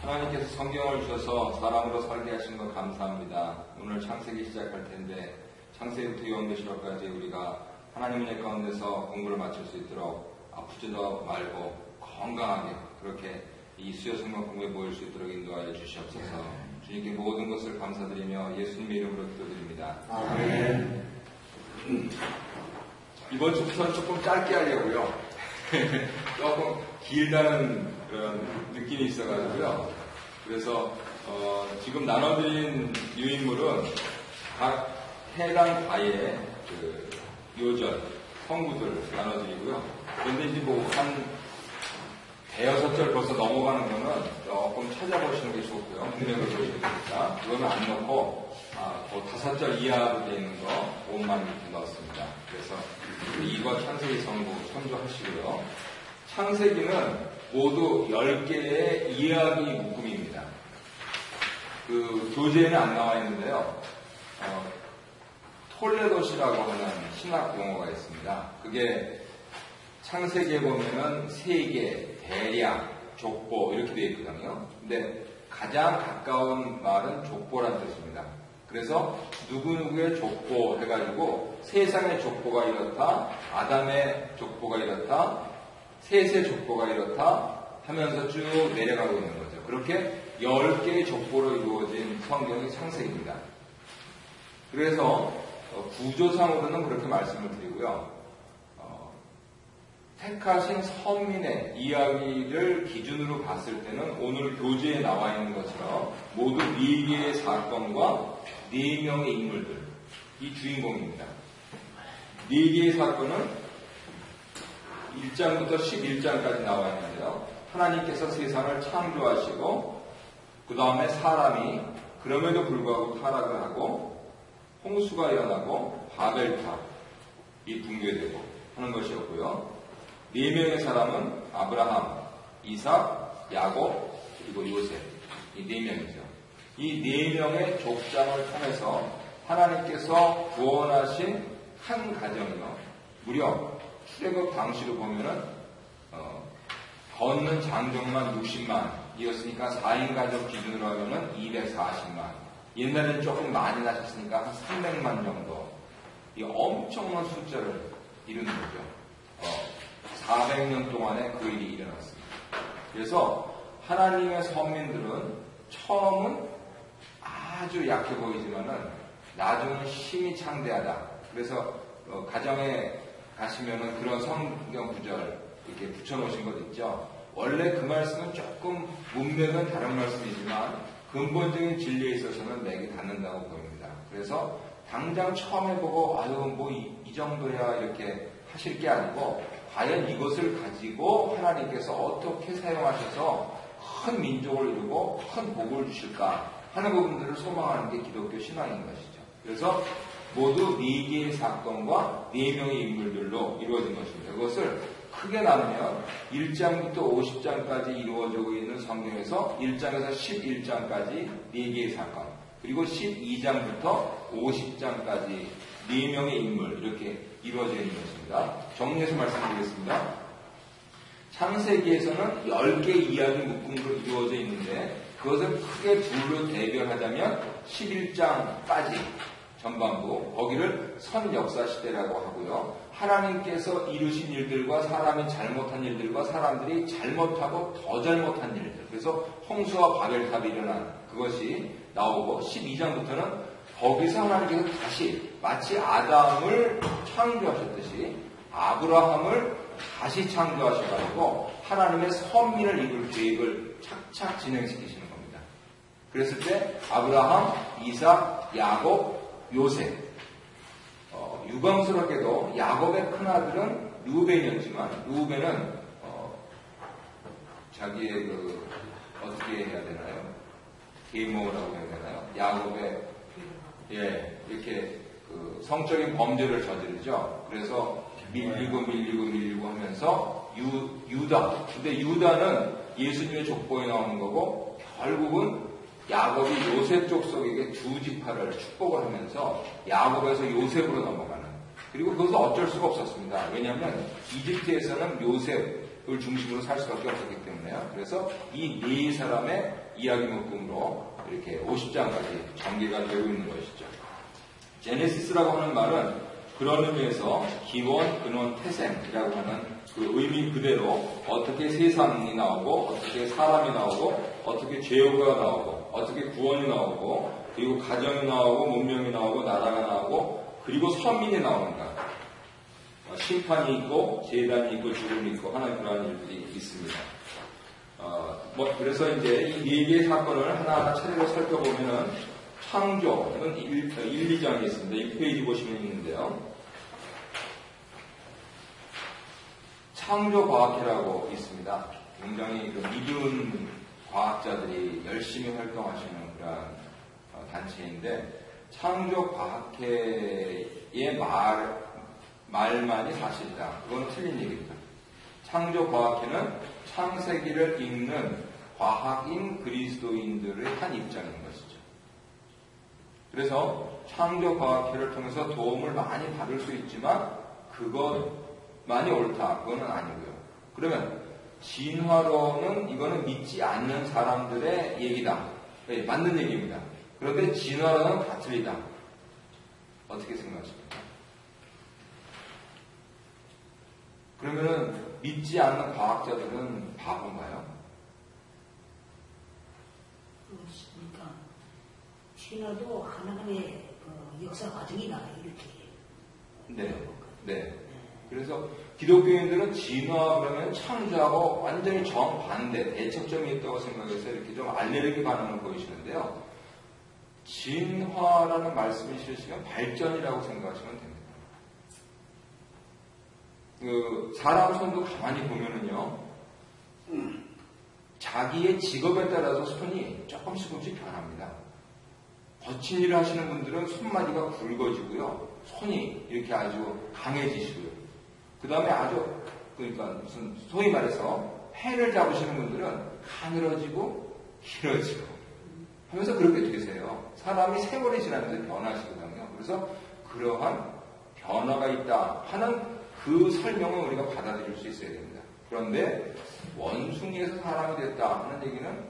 하나님께서 성경을 주셔서 사람으로 살게 하신 것 감사합니다. 오늘 창세기 시작할 텐데 창세기부터 요한계시록까지 우리가 하나님 은혜 가운데서 공부를 마칠 수 있도록 아프지도 말고 건강하게 그렇게 이 수요 성경 공부에 모일 수 있도록 인도하여 주시옵소서. 주님께 모든 것을 감사드리며 예수님의 이름으로 기도드립니다. 아멘. 이번 주부터는 조금 짧게 하려고요. 조금 길다는 그런 느낌이 있어가지고요. 그래서 지금 나눠드린 유인물은 각 해당 과의 그 요절, 성구들 나눠드리고요. 그런데 이제 뭐 한 대여섯 절 벌써 넘어가는 거는 조금 찾아보시는 게 좋고요. 문맥을 보시겠습니다. 그거는 안 넣고 그 다섯 절 이하로 되어 있는 거 5만 이렇게 넣었습니다. 그래서 이과 창세기 성구 참조하시고요. 창세기는 모두 10개의 이야기 묶음입니다. 그 교재에는 안 나와 있는데요. 톨레도시라고 하는 신학 용어가 있습니다. 그게 창세기에 보면은 세계, 대량, 족보 이렇게 되어 있거든요. 근데 가장 가까운 말은 족보란 뜻입니다. 그래서 누구누구의 족보 해가지고 세상의 족보가 이렇다, 아담의 족보가 이렇다, 셋의 족보가 이렇다 하면서 쭉 내려가고 있는 거죠. 그렇게 10개의 족보로 이루어진 성경이 창세기입니다. 그래서 구조상으로는 그렇게 말씀을 드리고요. 택하신 선민의 이야기를 기준으로 봤을 때는 오늘 교재에 나와 있는 것처럼 모두 4개의 사건과 4명의 인물들, 이 주인공입니다. 4개의 사건은 1장부터 11장까지 나와 있는데요. 하나님께서 세상을 창조하시고 그 다음에 사람이 그럼에도 불구하고 타락을 하고 홍수가 일어나고 바벨탑이 붕괴되고 하는 것이었고요. 4명의 사람은 아브라함, 이삭, 야곱, 그리고 요셉. 이 4명이죠. 이 4명의 족장을 통해서 하나님께서 구원하신 한 가정이요. 무려 출애굽 당시로 보면은 걷는 장정만 60만이었으니까 4인 가족 기준으로 하면은 240만. 옛날에는 조금 많이 나셨으니까 한 300만 정도. 이 엄청난 숫자를 이루는 거죠. 400년 동안에 그 일이 일어났습니다. 그래서 하나님의 선민들은 처음은 아주 약해 보이지만은 나중은 힘이 창대하다. 그래서 가정에 가시면은 그런 성경 구절 이렇게 붙여놓으신 것 있죠. 원래 그 말씀은 조금 문맥은 다른 말씀이지만 근본적인 진리에 있어서는 맥이 닿는다고 보입니다. 그래서 당장 처음에 보고 아유 뭐 이 정도야 이렇게 하실 게 아니고 과연 이것을 가지고 하나님께서 어떻게 사용하셔서 큰 민족을 이루고 큰 복을 주실까 하는 부분들을 소망하는 게 기독교 신앙인 것이죠. 그래서 모두 4개의 사건과 4명의 인물들로 이루어진 것입니다. 그것을 크게 나누면 1장부터 50장까지 이루어지고 있는 성경에서 1장에서 11장까지 4개의 사건, 그리고 12장부터 50장까지 4명의 인물 이렇게 이루어져 있는 것입니다. 정리해서 말씀드리겠습니다. 창세기에서는 10개의 이야기 묶음으로 이루어져 있는데 그것을 크게 둘로 대별하자면 11장까지 전반부, 거기를 선역사시대라고 하고요. 하나님께서 이루신 일들과 사람이 잘못한 일들과 사람들이 잘못하고 더 잘못한 일들, 그래서 홍수와 바벨탑이 일어난 그것이 나오고 12장부터는 거기서 하나님께서 다시 마치 아담을 창조하셨듯이 아브라함을 다시 창조하셔가지고 하나님의 선민을 이룰 계획을 착착 진행시키시는 겁니다. 그랬을 때 아브라함, 이삭, 야곱, 요셉. 유감스럽게도 야곱의 큰아들은 르우벤이었지만 르우벤은 자기의 어떻게 해야 되나요? 계모라고 해야 되나요? 야곱의 이렇게 성적인 범죄를 저지르죠. 그래서 밀리고 하면서 유다. 근데 유다는 예수님의 족보에 나오는 거고 결국은 야곱이 요셉 족속에게 두 지파를 축복을 하면서 야곱에서 요셉으로 넘어가는. 그리고 그것은 어쩔 수가 없었습니다. 왜냐하면 이집트에서는 요셉 예배를 중심으로 살 수밖에 없었기 때문에요. 그래서 이 네 사람의 이야기 묶음으로 이렇게 50장까지 전개가 되고 있는 것이죠. 제네시스라고 하는 말은 그런 의미에서 기원, 근원, 태생이라고 하는 그 의미 그대로 어떻게 세상이 나오고 어떻게 사람이 나오고 어떻게 죄가 나오고 어떻게 구원이 나오고 그리고 가정이 나오고 문명이 나오고 나라가 나오고 그리고 선민이 나오는가, 심판이 있고 재단이 있고 죽음이 있고 하는 그런 일들이 있습니다. 그래서 이제 이 네 개의 사건을 하나하나 차례로 살펴보면은 창조는 1, 2장에 있습니다. 1페이지 보시면 있는데요. 창조과학회라고 있습니다. 굉장히 믿은 과학자들이 열심히 활동하시는 그런 단체인데, 창조과학회의 말만이 사실이다. 그건 틀린 얘기입니다. 창조과학회는 창세기를 읽는 과학인 그리스도인들의 한 입장인 것이죠. 그래서 창조과학회를 통해서 도움을 많이 받을 수 있지만 그것만이 옳다. 그거는 아니고요. 그러면 진화론은 이거는 믿지 않는 사람들의 얘기다. 네, 맞는 얘기입니다. 그런데 진화론은 다 틀리다. 어떻게 생각하십니까? 그러면은 믿지 않는 과학자들은 바본가요? 그렇습니까? 진화도 하나님의 역사 과정이다 이렇게. 네. 그래서 기독교인들은 진화 그러면 창조하고 완전히 정반대, 대척점이 있다고 생각해서 이렇게 좀 알레르기 반응을 보이시는데요. 진화라는 말씀이 실시면 발전이라고 생각하시면 됩니다. 사람 손도 가만히 보면은요, 자기의 직업에 따라서 손이 조금씩 변합니다. 거친 일을 하시는 분들은 손마디가 굵어지고요, 손이 이렇게 아주 강해지시고요. 그 다음에 그러니까 무슨, 소위 말해서 해를 잡으시는 분들은 가늘어지고 길어지고 하면서 그렇게 되세요. 사람이 세월이 지나면서 변하시거든요. 그래서 그러한 변화가 있다 하는 그 설명을 우리가 받아들일 수 있어야 됩니다. 그런데 원숭이에서 사람이 됐다 하는 얘기는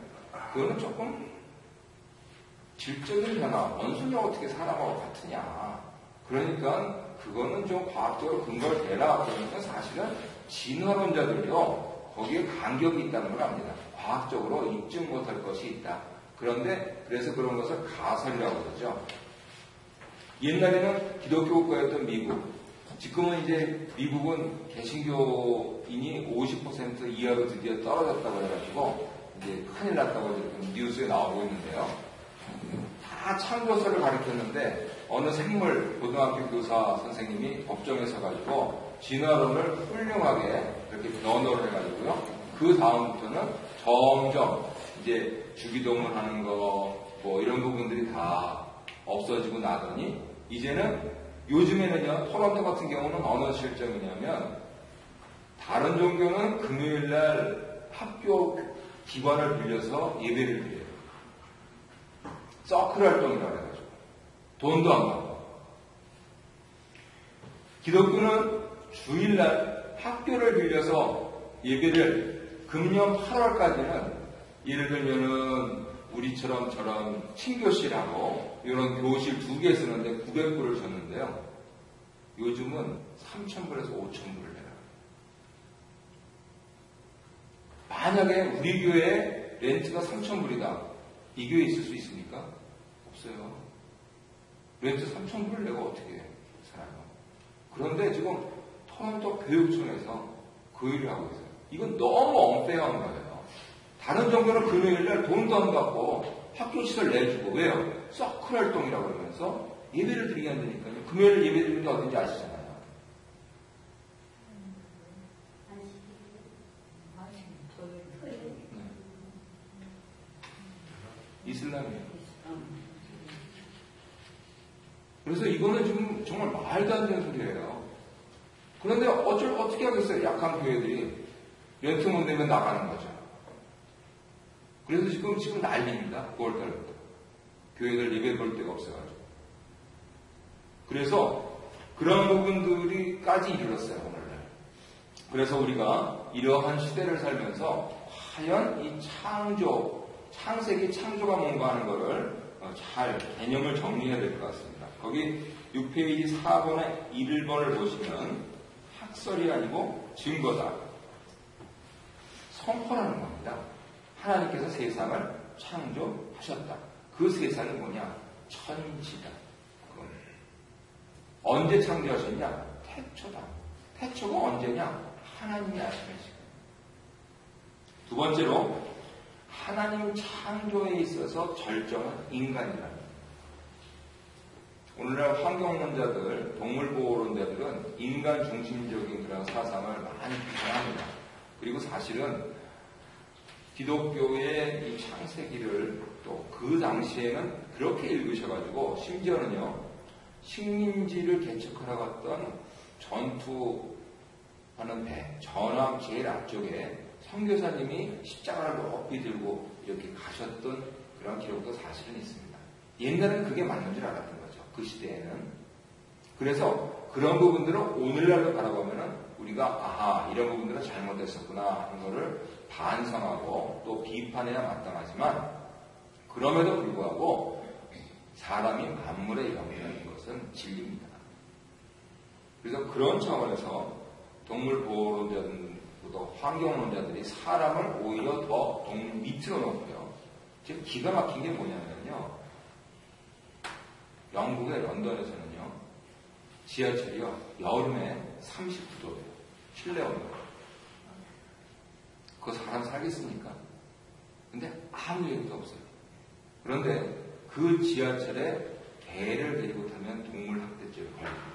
그거는 조금 질적인 변화, 원숭이가 어떻게 사람하고 같으냐. 그러니까 그거는 좀 과학적으로 근거를 대라. 그러니까 사실은 진화론자들이요, 거기에 간격이 있다는 걸 압니다. 과학적으로 입증 못할 것이 있다. 그런데 그래서 그런 것을 가설이라고 그러죠. 옛날에는 기독교 국가였던 미국, 지금은 이제 미국은 개신교인이 50% 이하로 드디어 떨어졌다고 해가지고 이제 큰일 났다고 지금 뉴스에 나오고 있는데요. 다 창조설을 가르쳤는데 어느 생물 고등학교 교사 선생님이 법정에 서가지고 진화론을 훌륭하게 이렇게 변호를 해가지고요. 그 다음부터는 점점 이제 주기도문 하는 거 뭐 이런 부분들이 다 없어지고 나더니 이제는 요즘에는요, 토론토 같은 경우는 어느 실정이냐면 다른 종교는 금요일날 학교 기관을 빌려서 예배를 드려요. 서클 활동이라고 해가지고 돈도 안 받고. 기독교는 주일날 학교를 빌려서 예배를 금년 8월까지는 예를 들면은 우리처럼 저런 친교실하고 이런 교실 2개 쓰는데 900불을 줬는데요. 요즘은 3,000불에서 5,000불을 내요. 만약에 우리 교회 렌트가 3,000불이다. 이 교회에 있을 수 있습니까? 없어요. 렌트 3,000불을 내고 어떻게 살아요? 그런데 지금 토론토 교육청에서 그 일을 하고 있어요. 이건 너무 엄폐한 거예요. 다른 종교는 금요일날 돈도 안 받고 학교시설 내주고, 왜요? 서클 활동이라고 그러면서 예배를 드리게 한다니까요. 금요일 예배 드리는 게 어딘지 아시잖아요. 네. 이슬람이에요. 그래서 이거는 지금 정말 말도 안 되는 소리예요. 그런데 어떻게 하겠어요? 약한 교회들이 렌트 못 내면 나가는 거죠. 그래서 지금 난리입니다. 9월달부터. 교회들 예배 볼 데가 없어가지고. 그래서 그런 부분들이까지 이르렀어요, 오늘날. 그래서 우리가 이러한 시대를 살면서 과연 이 창세기 창조가 뭔가 하는 거를 잘 개념을 정리해야 될 것 같습니다. 거기 6페이지 4번에 1번을 보시면 학설이 아니고 증거다. 선포하는 겁니다. 하나님께서 세상을 창조하셨다. 그 세상이 뭐냐? 천지다. 언제 창조하셨냐? 태초다. 태초가 언제냐? 하나님이 하시는 시간. 두 번째로 하나님 창조에 있어서 절정은 인간이라는 겁니다. 오늘날 환경론자들, 동물보호론자들은 인간 중심적인 그런 사상을 많이 비판합니다. 그리고 사실은 기독교의 이 창세기를 또 그 당시에는 그렇게 읽으셔가지고 심지어는요 식민지를 개척하러 갔던 전투하는 배, 전함 제일 앞쪽에 선교사님이 십자가를 높이 들고 이렇게 가셨던 그런 기록도 사실은 있습니다. 옛날에는 그게 맞는 줄 알았던 거죠. 그 시대에는. 그래서 그런 부분들을 오늘날로 바라보면은 우리가 아하 이런 부분들은 잘못됐었구나 하는 것을 반성하고 또 비판해야 마땅하지만 그럼에도 불구하고 사람이 만물의 영이라는 것은 진리입니다. 그래서 그런 차원에서 동물보호론자들도 환경론자들이 사람을 오히려 더 동물 밑으로 놓고요. 지금 기가 막힌 게 뭐냐면요. 영국의 런던에서는요. 지하철이요. 여름에 39도예요. 실내 온도. 그거 사람 살겠습니까? 근데 아무 얘기도 없어요. 그런데 그 지하철에 개를 데리고 타면 동물학대죄를 걸립니다.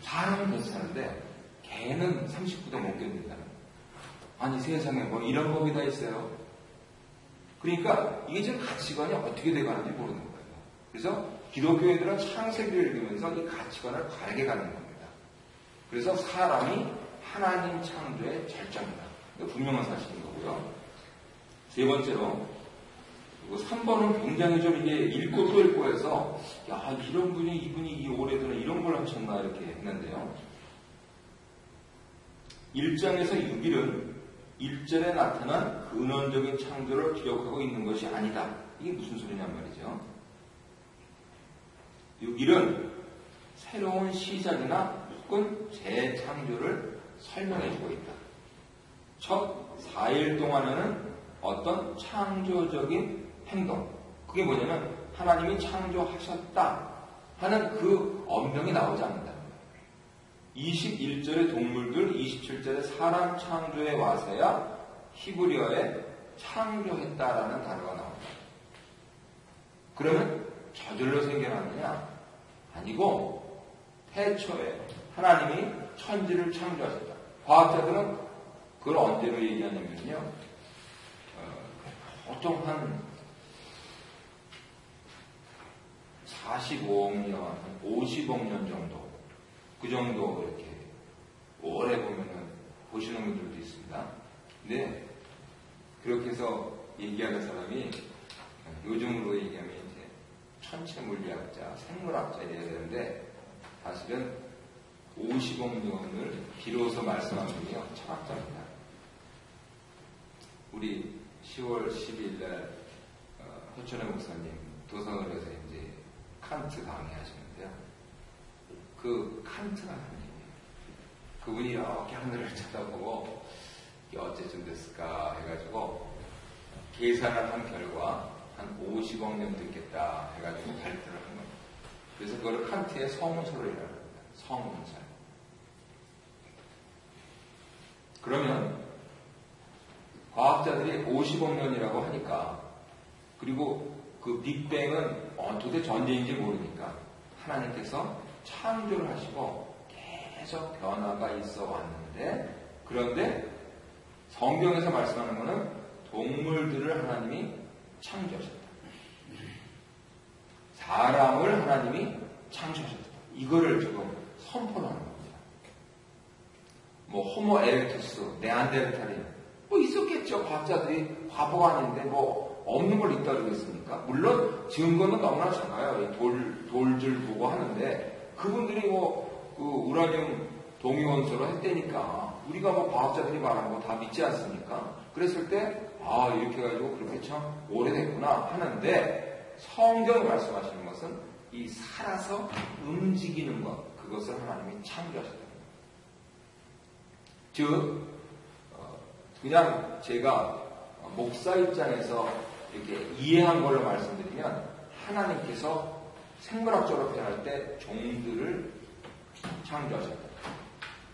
사람은 괜찮은데 개는 39도 못 견딘다는 거예요. 아니 세상에 뭐 이런 법이 다 있어요. 그러니까 이게 지금 가치관이 어떻게 돼가는지 모르는 거예요. 그래서 기독교인들은 창세기를 읽으면서 이 가치관을 바르게 가는 겁니다. 그래서 사람이 하나님 창조의 절정이다. 이거 분명한 사실인 거고요. 세 번째로 3번은 굉장히 좀 이게 읽고 또 읽고 해서 야 이런 분이 이분이 이 오래전에 이런 걸 하셨나 이렇게 했는데요. 1장에서 6일은 1절에 나타난 근원적인 창조를 기록하고 있는 것이 아니다. 이게 무슨 소리냔 말이죠. 6일은 새로운 시작이나 혹은 재창조를 설명해주고 있다. 첫 4일 동안에는 어떤 창조적인 행동. 그게 뭐냐면 하나님이 창조하셨다 하는 그 언명이 나오지 않는다. 21절의 동물들, 27절의 사람 창조에 와서야 히브리어에 창조했다라는 단어가 나옵니다. 그러면 저절로 생겨났느냐? 아니고 태초에 하나님이 천지를 창조하셨다. 과학자들은 그걸 언제로 얘기하냐면요. 보통 한 45억 년, 한 50억 년 정도, 그 정도 이렇게 오래 보면은 보시는 분들도 있습니다. 근데 그렇게 해서 얘기하는 사람이 요즘으로 얘기하면 이제 천체물리학자, 생물학자 이래야 되는데 사실은 50억 년을 비로소 말씀한 분이요, 철학자입니다. 우리 10월 10일 날 허천의 목사님 도서관에서 이제 칸트 강의하시는데요. 그 칸트가 하는 얘기예요. 그분이 이렇게 하늘을 쳐다보고 이게 어째쯤 됐을까 해가지고 계산을 한 결과 한 50억 년 됐겠다 해가지고 발표를 한 겁니다. 그래서 그걸 칸트의 성운설이라고 합니다. 성운설. 그러면 과학자들이 50억 년이라고 하니까 그리고 그 빅뱅은 도대체 언제인지 모르니까 하나님께서 창조를 하시고 계속 변화가 있어 왔는데 그런데 성경에서 말씀하는 것은 동물들을 하나님이 창조하셨다. 사람을 하나님이 창조하셨다. 이거를 지금 선포하는 겁니다. 뭐 호모 에렉투스, 네안데르탈인 뭐 있었겠죠. 과학자들이 바보가 아닌데 뭐 없는 걸 있다 그러겠습니까? 물론 증거는 너무나 작아요. 돌줄 보고 하는데 그분들이 뭐 그 우라늄 동위원소로 했다니까 우리가 뭐 과학자들이 말하는 거 다 믿지 않습니까? 그랬을 때, 이렇게 해가지고 그렇게 참 오래됐구나 하는데, 성경이 말씀하시는 것은 이 살아서 움직이는 것, 그것을 하나님이 창조하셨다. 즉, 그냥 제가 목사 입장에서 이렇게 이해한 걸로 말씀드리면, 하나님께서 생물학적으로 표현할 때 종들을 창조하셨다.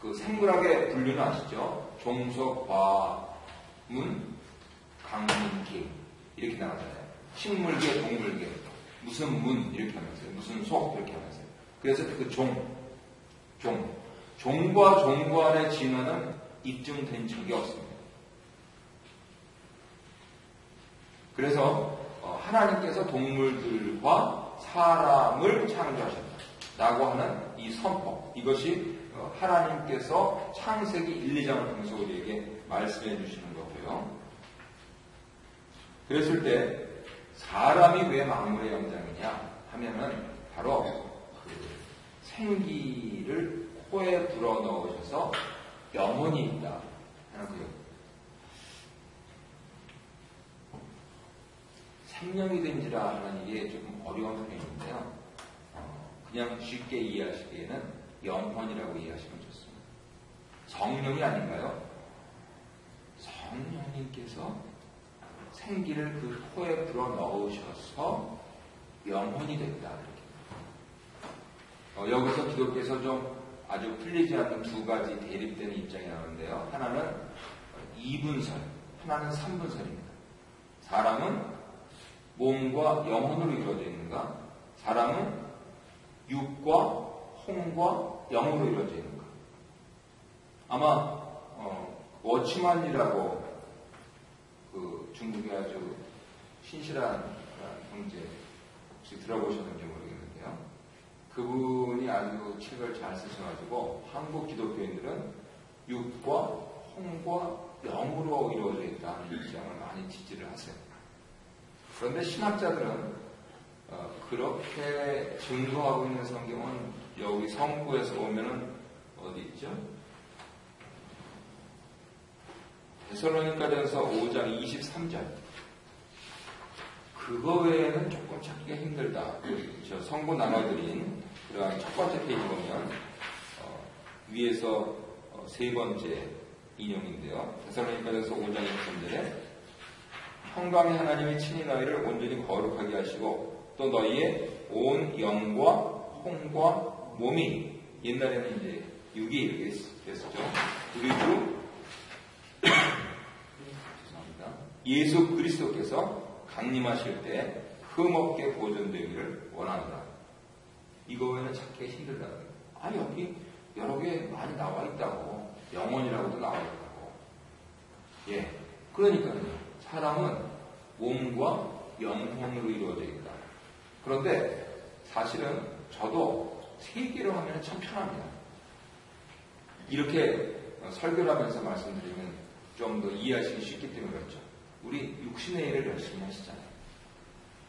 그 생물학의 분류는 아시죠? 종속, 과문, 강문계 이렇게 나가잖아요. 식물계, 동물계, 무슨 문 이렇게 하면서요. 무슨 속 이렇게 하면서요. 그래서 그 종과 종간의 진화는 입증된 적이 없습니다. 그래서 하나님께서 동물들과 사람을 창조하셨다라고 하는 이 선포, 이것이 하나님께서 창세기 1, 2장을 통해서 우리에게 말씀해 주시는 거고요. 그랬을 때 사람이 왜 만물의 영장이냐 하면은 바로 그 생기를 코에 불어넣으셔서 영혼이 있다 하는 거예요. 생명이 된지라 하는 이게 조금 어려운 표현인데요. 그냥 쉽게 이해하시기에는 영혼이라고 이해하시면 좋습니다. 성령이 아닌가요? 성령님께서 생기를 그 코에 불어넣으셔서 영혼이 됐다. 여기서 기독교에서 좀 아주 풀리지 않는 두 가지 대립되는 입장이 나오는데요. 하나는 이분설, 하나는 삼분설입니다. 사람은 몸과 영혼으로 이루어져 있는가? 사람은 육과 홍과 영으로 이루어져 있는가? 아마 워치만이라고 그 중국의 아주 신실한 형제 혹시 들어보셨는지 모르겠는데요. 그분이 아주 책을 잘 쓰셔가지고 한국 기독교인들은 육과 홍과 영으로 이루어져 있다는 입장을 많이 지지를 하세요. 그런데 신학자들은 그렇게 증거하고 있는 성경은 여기 성구에서 보면은 어디 있죠? 데살로니가전서 5장 23절. 그거 외에는 조금 찾기가 힘들다. 저 성구 나눠드린 그러한 첫 번째 페이지 보면 위에서 세 번째 인용인데요. 데살로니가전서 5장 23절에 평강의 하나님이 친히 너희를 온전히 거룩하게 하시고 또 너희의 온 영과 홍과 몸이 옛날에는 이제 육이 이렇게 됐었죠. 그리고 죄송합니다. 예수 그리스도께서 강림하실 때 흠없게 보존되기를 원하노라. 이거 외에는 찾기가 힘들다. 여기 여러 개 많이 나와 있다고. 영혼이라고도 나와 있다고. 예. 그러니까요. 사람은 몸과 영혼으로 이루어져 있다. 그런데 사실은 저도 세 개로 하면 참 편합니다. 이렇게 설교를 하면서 말씀드리면 좀 더 이해하시기 쉽기 때문에 그렇죠. 우리 육신의 일을 열심히 하시잖아요.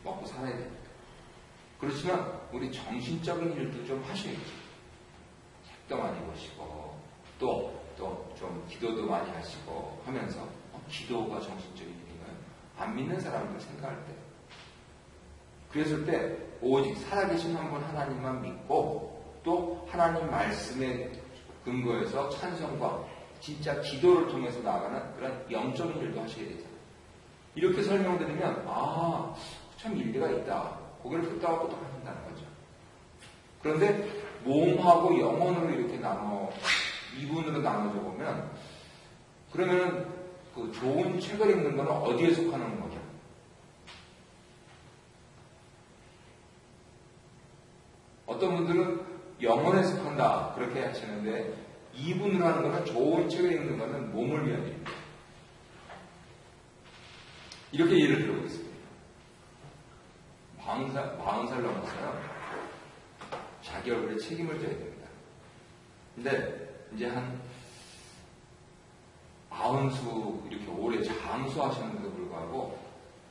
먹고 살아야 됩니다. 그렇지만 우리 정신적인 일도 좀 하셔야죠. 책도 많이 보시고 또 좀 기도도 많이 하시고 하면서 기도가 정신적인 일인가요? 안 믿는 사람들 생각할 때 그랬을 때 오직 살아계신 한 분 하나님만 믿고 또 하나님 말씀에 근거해서 찬송과 진짜 기도를 통해서 나아가는 그런 영적인 일도 하셔야 되잖아요. 이렇게 설명드리면 참 일리가 있다. 고개를 끄덕하고 또 하신다는 거죠. 그런데 몸하고 영혼으로 이렇게 이분으로 나눠져 보면 그러면 그 좋은 책을 읽는 건 어디에 속하는 거죠? 어떤 분들은 영혼에 속한다 그렇게 하시는데 이분으로 하는 거는 좋은 책을 읽는 거는 몸을 위한 일입니다. 이렇게 예를 들어보겠습니다. 40살 넘어서요. 자기 얼굴에 책임을 져야 됩니다. 근데 이제 한 90수 이렇게 오래 장수하셨는데도 불구하고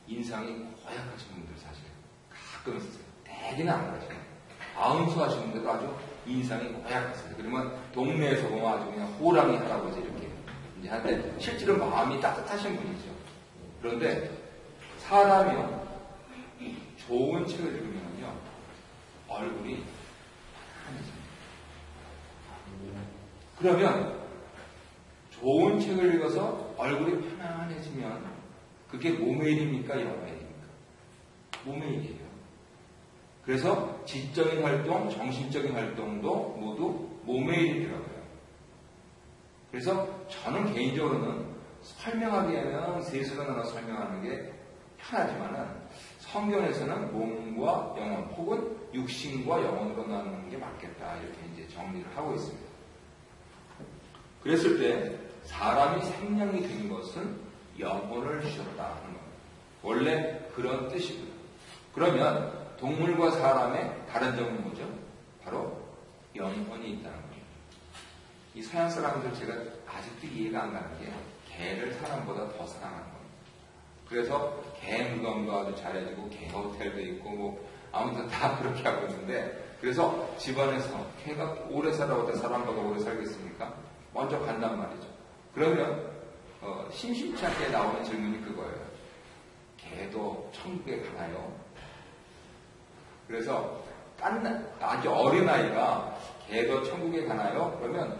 인상이 고약하신 분들 사실 가끔 있어요. 대개는 안 그러시네. 90수 하시는데도 아주 인상이 고약하세요. 그러면 동네에서 보면 아주 그냥 호랑이 할아버지 이렇게 이제 한데 실제로 마음이 따뜻하신 분이죠. 그런데 사람이요 좋은 책을 읽으면요 얼굴이 환해집니다. 그러면 좋은 책을 읽어서 얼굴이 편안해지면 그게 몸의 일입니까? 영의 일입니까? 몸의 일이에요. 그래서 지적인 활동, 정신적인 활동도 모두 몸의 일이더라고요. 그래서 저는 개인적으로는 설명하기에는 세수가 나눠 설명하는 게 편하지만은 성경에서는 몸과 영혼 혹은 육신과 영혼으로 나누는 게 맞겠다 이렇게 이제 정리를 하고 있습니다. 그랬을 때 사람이 생명이 된 것은 영혼을 주셨다 하는 겁니다. 원래 그런 뜻이고요. 그러면 동물과 사람의 다른 점은 뭐죠? 바로 영혼이 있다는 겁니다. 이 서양 사람들 제가 아직도 이해가 안 가는 게 개를 사람보다 더 사랑하는 겁니다. 그래서 개 무덤도 아주 잘해주고 개 호텔도 있고 뭐 아무튼 다 그렇게 하고 있는데 그래서 집안에서 개가 오래 살아올 때 사람보다 오래 살겠습니까? 먼저 간단 말이죠. 그러면 심심치 않게 나오는 질문이 그거예요. 개도 천국에 가나요? 그래서 아주 어린 아이가 개도 천국에 가나요? 그러면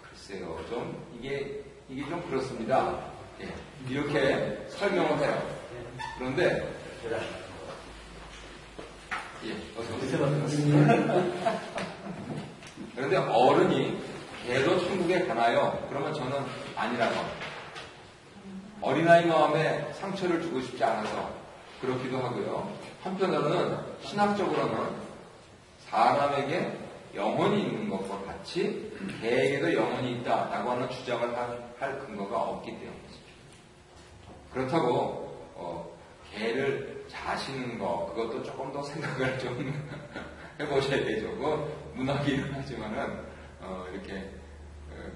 글쎄요, 좀 이게 좀 그렇습니다. 예, 이렇게 설명을 해요. 그런데 어서 오세요. 그런데 어른이 개도 천국에 가나요? 그러면 저는 아니라고 합니다. 어린아이 마음에 상처를 주고 싶지 않아서 그렇기도 하고요. 한편으로는 신학적으로는 사람에게 영혼이 있는 것과 같이 개에게도 영혼이 있다라고 하는 주장을 할 근거가 없기 때문이죠. 그렇다고 개를 자시는 거 그것도 조금 더 생각을 좀 해보셔야 되죠. 문학이긴 하지만은 이렇게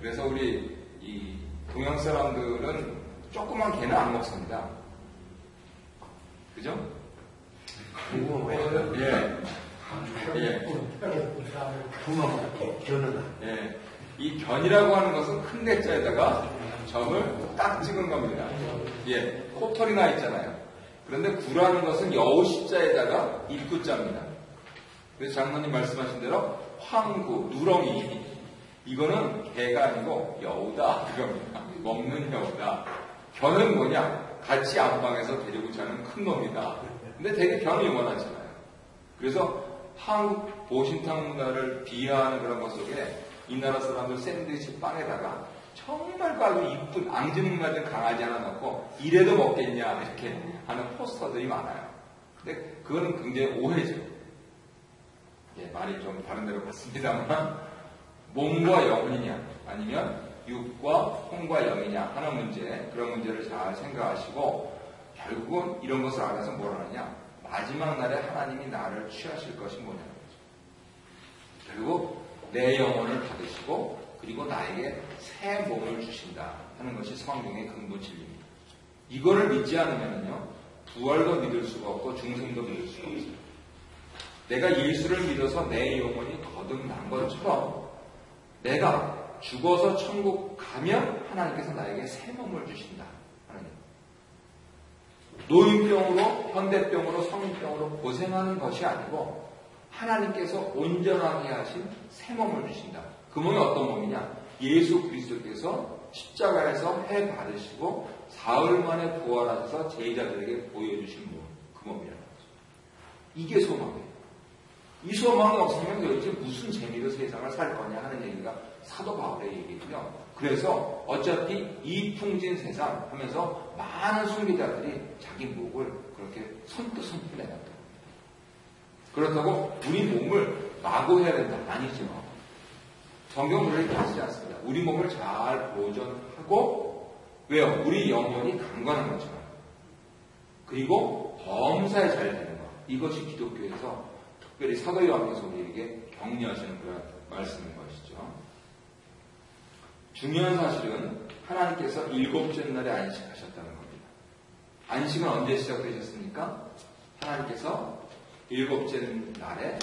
그래서 우리 이 동양 사람들은 조그만 개는 안 먹습니다. 그죠? 이 견이라고 하는 것은 큰 개자에다가 점을 딱 찍은 겁니다. 코털이나 있잖아요. 그런데 구라는 것은 여우시자에다가 입구자입니다. 그래서 장로님 말씀하신 대로 황구, 누렁이 이거는 개가 아니고 여우다 그겁니다. 먹는 여우다. 견은 뭐냐? 같이 안방에서 데리고 자는 큰 놈이다. 근데 되게 견이 원하잖아요. 그래서 한국 보신탕 문화를 비하하는 그런 것 속에 이 나라 사람들 샌드위치 빵에다가 정말 아주 이쁜 앙증 맞은 강아지 하나 넣고 이래도 먹겠냐 이렇게 하는 포스터들이 많아요. 근데 그거는 굉장히 오해죠. 말이 좀 다른 데로 갔습니다만 몸과 영이냐 아니면 육과 혼과 영이냐 하는 문제 그런 문제를 잘 생각하시고 결국은 이런 것을 알아서 뭘 하느냐 마지막 날에 하나님이 나를 취하실 것이 뭐냐는 거죠. 결국 내 영혼을 받으시고 그리고 나에게 새 몸을 주신다 하는 것이 성경의 근본 진리입니다. 이거를 믿지 않으면요 부활도 믿을 수가 없고 중생도 믿을 수가 없어요. 내가 예수를 믿어서 내 영혼이 거듭난 것처럼 내가 죽어서 천국 가면 하나님께서 나에게 새 몸을 주신다. 하나님. 노인병으로 현대병으로 성인병으로 고생하는 것이 아니고 하나님께서 온전하게 하신 새 몸을 주신다. 그 몸이 어떤 몸이냐? 예수 그리스도께서 십자가에서 해 받으시고 사흘 만에 부활하셔서 제자들에게 보여주신 몸, 그 몸이라는 거죠. 이게 소망이에요. 이 소망이 없으면 도대체 무슨 재미로 세상을 살 거냐 하는 얘기가 사도 바울의 얘기고요. 그래서 어차피 이 풍진 세상 하면서 많은 순교자들이 자기 목을 그렇게 선뜻 내놨다. 그렇다고 우리 몸을 마구해야 된다. 아니죠. 성경은 그렇게 하지 않습니다. 우리 몸을 잘 보존하고 왜요? 우리 영혼이 강건한 거죠. 그리고 범사에 잘 되는 것. 이것이 기독교에서 특별히 사도 요한께서 우리에게 격려하시는 그런 말씀인 것이죠. 중요한 사실은 하나님께서 일곱째 날에 안식하셨다는 겁니다. 안식은 언제 시작되셨습니까? 하나님께서 일곱째 날에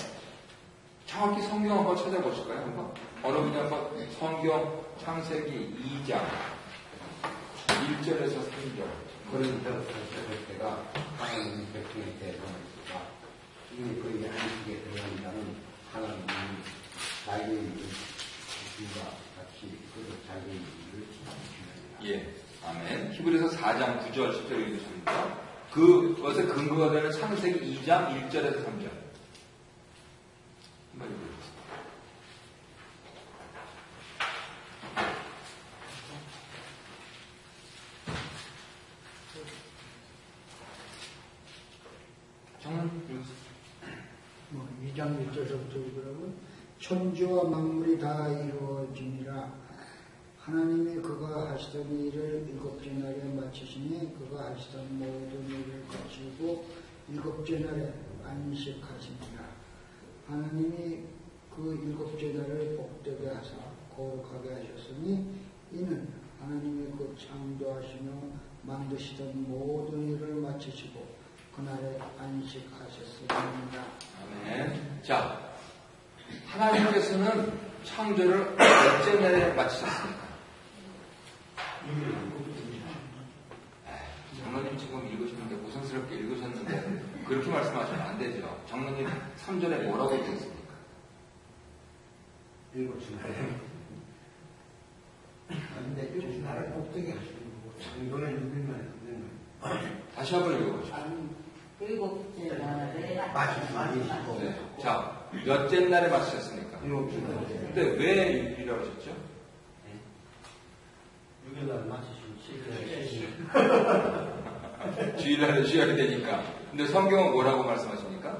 정확히 성경 한번 찾아보실까요? 한번? 어느 분이 한번 성경 창세기 2장 1절에서 3절. 그런데부터 시작할 때가 하나님 백성에 대해서가 이미 거의 안식에 들어간 자는 하나님 자기의 주가 같이 그 자기의 일을 지키는 예, 아멘. 히브리서 4장 9절 10절 읽으십니까? 그것에 근거가 되는 창세기 2장 1절에서 3절. 한번 읽어보겠습니다. 정말 2장 1절부터 읽으라면 천지와 만물이 다 이루어지니라. 하나님이 그가 하시던 일을 일곱째 날에 마치시니 그가 하시던 모든 일을 거치고 일곱째 날에 안식하시니라. 하나님이 그 일곱째 날을 복되게 하사 거룩하게 하셨으니 이는 하나님이 그 창조하시며 만드시던 모든 일을 마치시고 그날에 안식하셨습니다. 아멘. 자, 하나님께서는 창조를 몇째 날에 마치셨습니까? 장로님 지금 읽으셨는데 고생스럽게 읽으셨는데 그렇게 말씀하시면 안 되죠. 장로님 3절에 뭐라고 되겠습니까? 일곱째 날에. 근데 일곱째 날에 복되게 하시는 거고 창조는 6일만에 다시 한번 읽어보죠. 일곱째 날에 마치시고. 네. 자, 몇째 날에 마치셨습니까? 일곱째 날에. 근데 왜 6일이라고 하셨죠? 6일 날 마치시면 주일날에 쉬어야 되니까. 근데 성경은 뭐라고 말씀하십니까?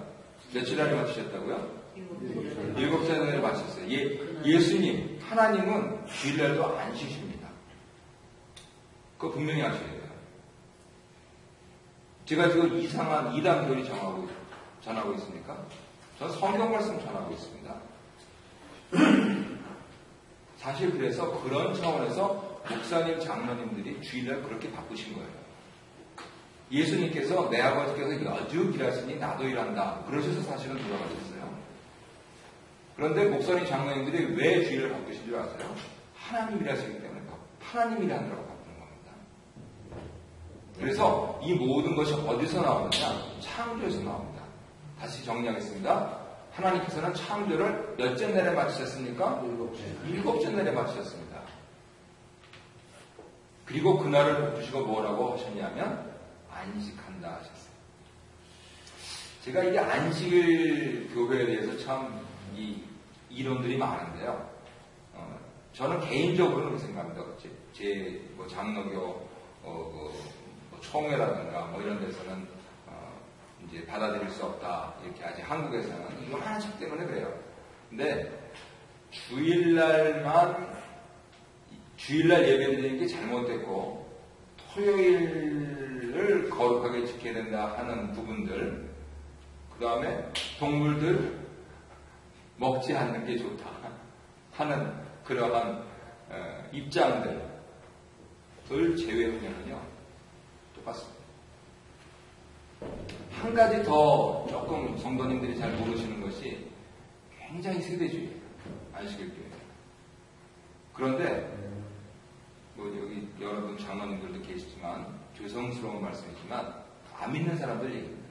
며칠 날에 마치셨다고요? 일곱째 날에 마쳤어요. 예수님, 하나님은 주일날도 안 쉬십니다. 그거 분명히 아셔야 돼요. 제가 지금 이상한 이단 교리 전하고 있습니까? 저는 성경 말씀 전하고 있습니다. 사실 그래서 그런 차원에서 목사님, 장로님들이 주일날 그렇게 바쁘신 거예요. 예수님께서 내 아버지께서 여주 일하시니 나도 일한다. 그러셔서 사실은 돌아가셨어요. 그런데 목사님, 장로님들이 왜 주일을 바쁘신 줄 아세요? 하나님 일하시기 때문에 하나님 일하느라고 바쁘는 겁니다. 그래서 이 모든 것이 어디서 나오느냐? 창조에서 나옵니다. 다시 정리하겠습니다. 하나님께서는 창조를 몇째 날에 마치셨습니까? 일곱째 날에 마치셨습니다. 그리고 그날을 복주시고 뭐라고 하셨냐면 안식한다 하셨어요. 제가 이게 안식일 교회에 대해서 참 이론들이 많은데요. 저는 개인적으로는 그렇게 생각합니다. 제 장로교 총회라든가 이런 데서는 이제 받아들일 수 없다. 이렇게 아직 한국에서는 이거 하나 책 때문에 그래요. 근데 주일날 예배드리는 게 잘못됐고 토요일을 거룩하게 지켜야 된다 하는 부분들, 그 다음에 동물들 먹지 않는 게 좋다 하는 그러한 입장들을 제외하면요 똑같습니다. 한 가지 더 조금 성도님들이 잘 모르시는 것이 굉장히 세대주의예요. 안식일 교회. 그런데 여기 여러분 장로님들도 계시지만 죄송스러운 말씀이지만 안 믿는 사람들 얘기입니다.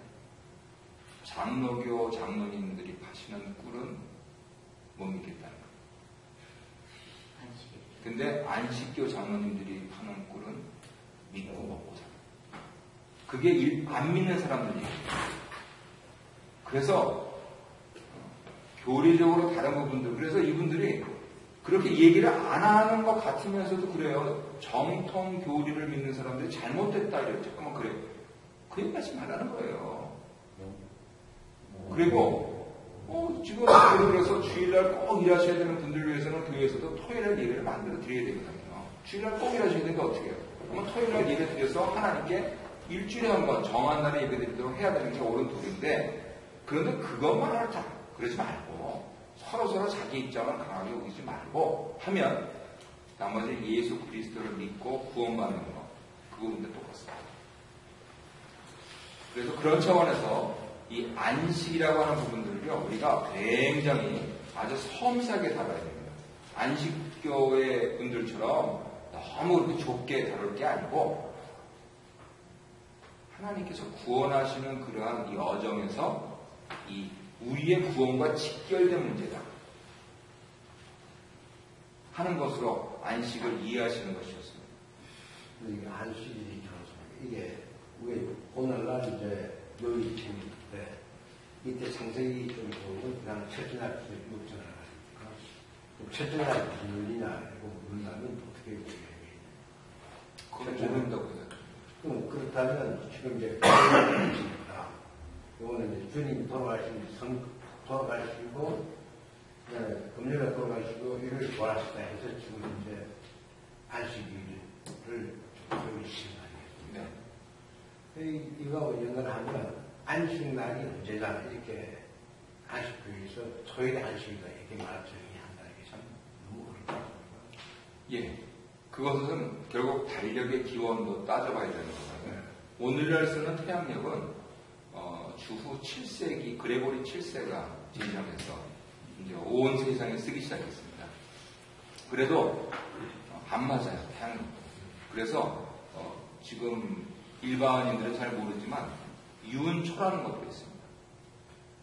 장로교 장로님들이 파시는 꿀은 못 믿겠다는 거예요. 근데 안식교 장로님들이 파는 꿀은 믿고 먹고 살아요. 그게 안 믿는 사람들 얘기예요. 그래서 교리적으로 다른 부분들, 그래서 이분들이 그렇게 얘기를 안 하는 것 같으면서도 그래요. 정통 교리를 믿는 사람들이 잘못됐다 이래요. 잠깐만 그래요. 그 얘기하지 말라는 거예요. 그리고 지금 예를 들어서 주일날 꼭 일하셔야 되는 분들 위해서는 교회에서도 토요일날 예배를 만들어 드려야 되거든요. 주일날 꼭 일하셔야 되는데 어떻게 해요? 그러면 토요일날 예배 드려서 하나님께 일주일에 한 번 정한 날에 예배 드리도록 해야 되는 게 옳은 도리인데, 그런데 그것만 하자 그러지 말고 서로 자기 입장을 강하게 우기지 말고 하면 나머지 예수 그리스도를 믿고 구원받는 거, 그 부분도 똑같습니다. 그래서 그런 차원에서 이 안식이라고 하는 부분들을요, 우리가 굉장히 아주 섬세하게 다뤄야 됩니다. 안식교회 분들처럼 너무 그렇게 좁게 다룰 게 아니고 하나님께서 구원하시는 그러한 이 여정에서 이 우리의 구원과 직결된 문제다 하는 것으로 안식을 이해하시는 것이었습니다. 이게 안식일이 이게 우리 오늘날 이제 요일침인데 이때 창세기 좀 보면 그냥 첫째 날 육전을 하니까 첫째 날 무슨 요일이나 이거 모른다면 어떻게 얘기해? 그건 모른다고 해요. 그럼 그렇다면 지금 이제 이거는 이제 주님 돌아가시고 금요일에 돌아가시고 일요일 부활하시다 해서 지금 이제 안식일을 조금 시행하겠습니다. 네. 이거 연관하면 안식날이 언제다 이렇게 안식교에서 토요일에 안식이다 이렇게 정의한다는 게 참 너무 어렵다. 예, 그것은 결국 달력의 기원도 따져봐야 되는 거잖아요. 오늘날 쓰는 태양력은 주후 7세기 그레고리 7세가 제정해서 이제 온 세상에 쓰기 시작했습니다. 그래도 안 맞아요, 태양력도. 그래서 지금 일반인들은 잘 모르지만 유은초라는 것도 있습니다.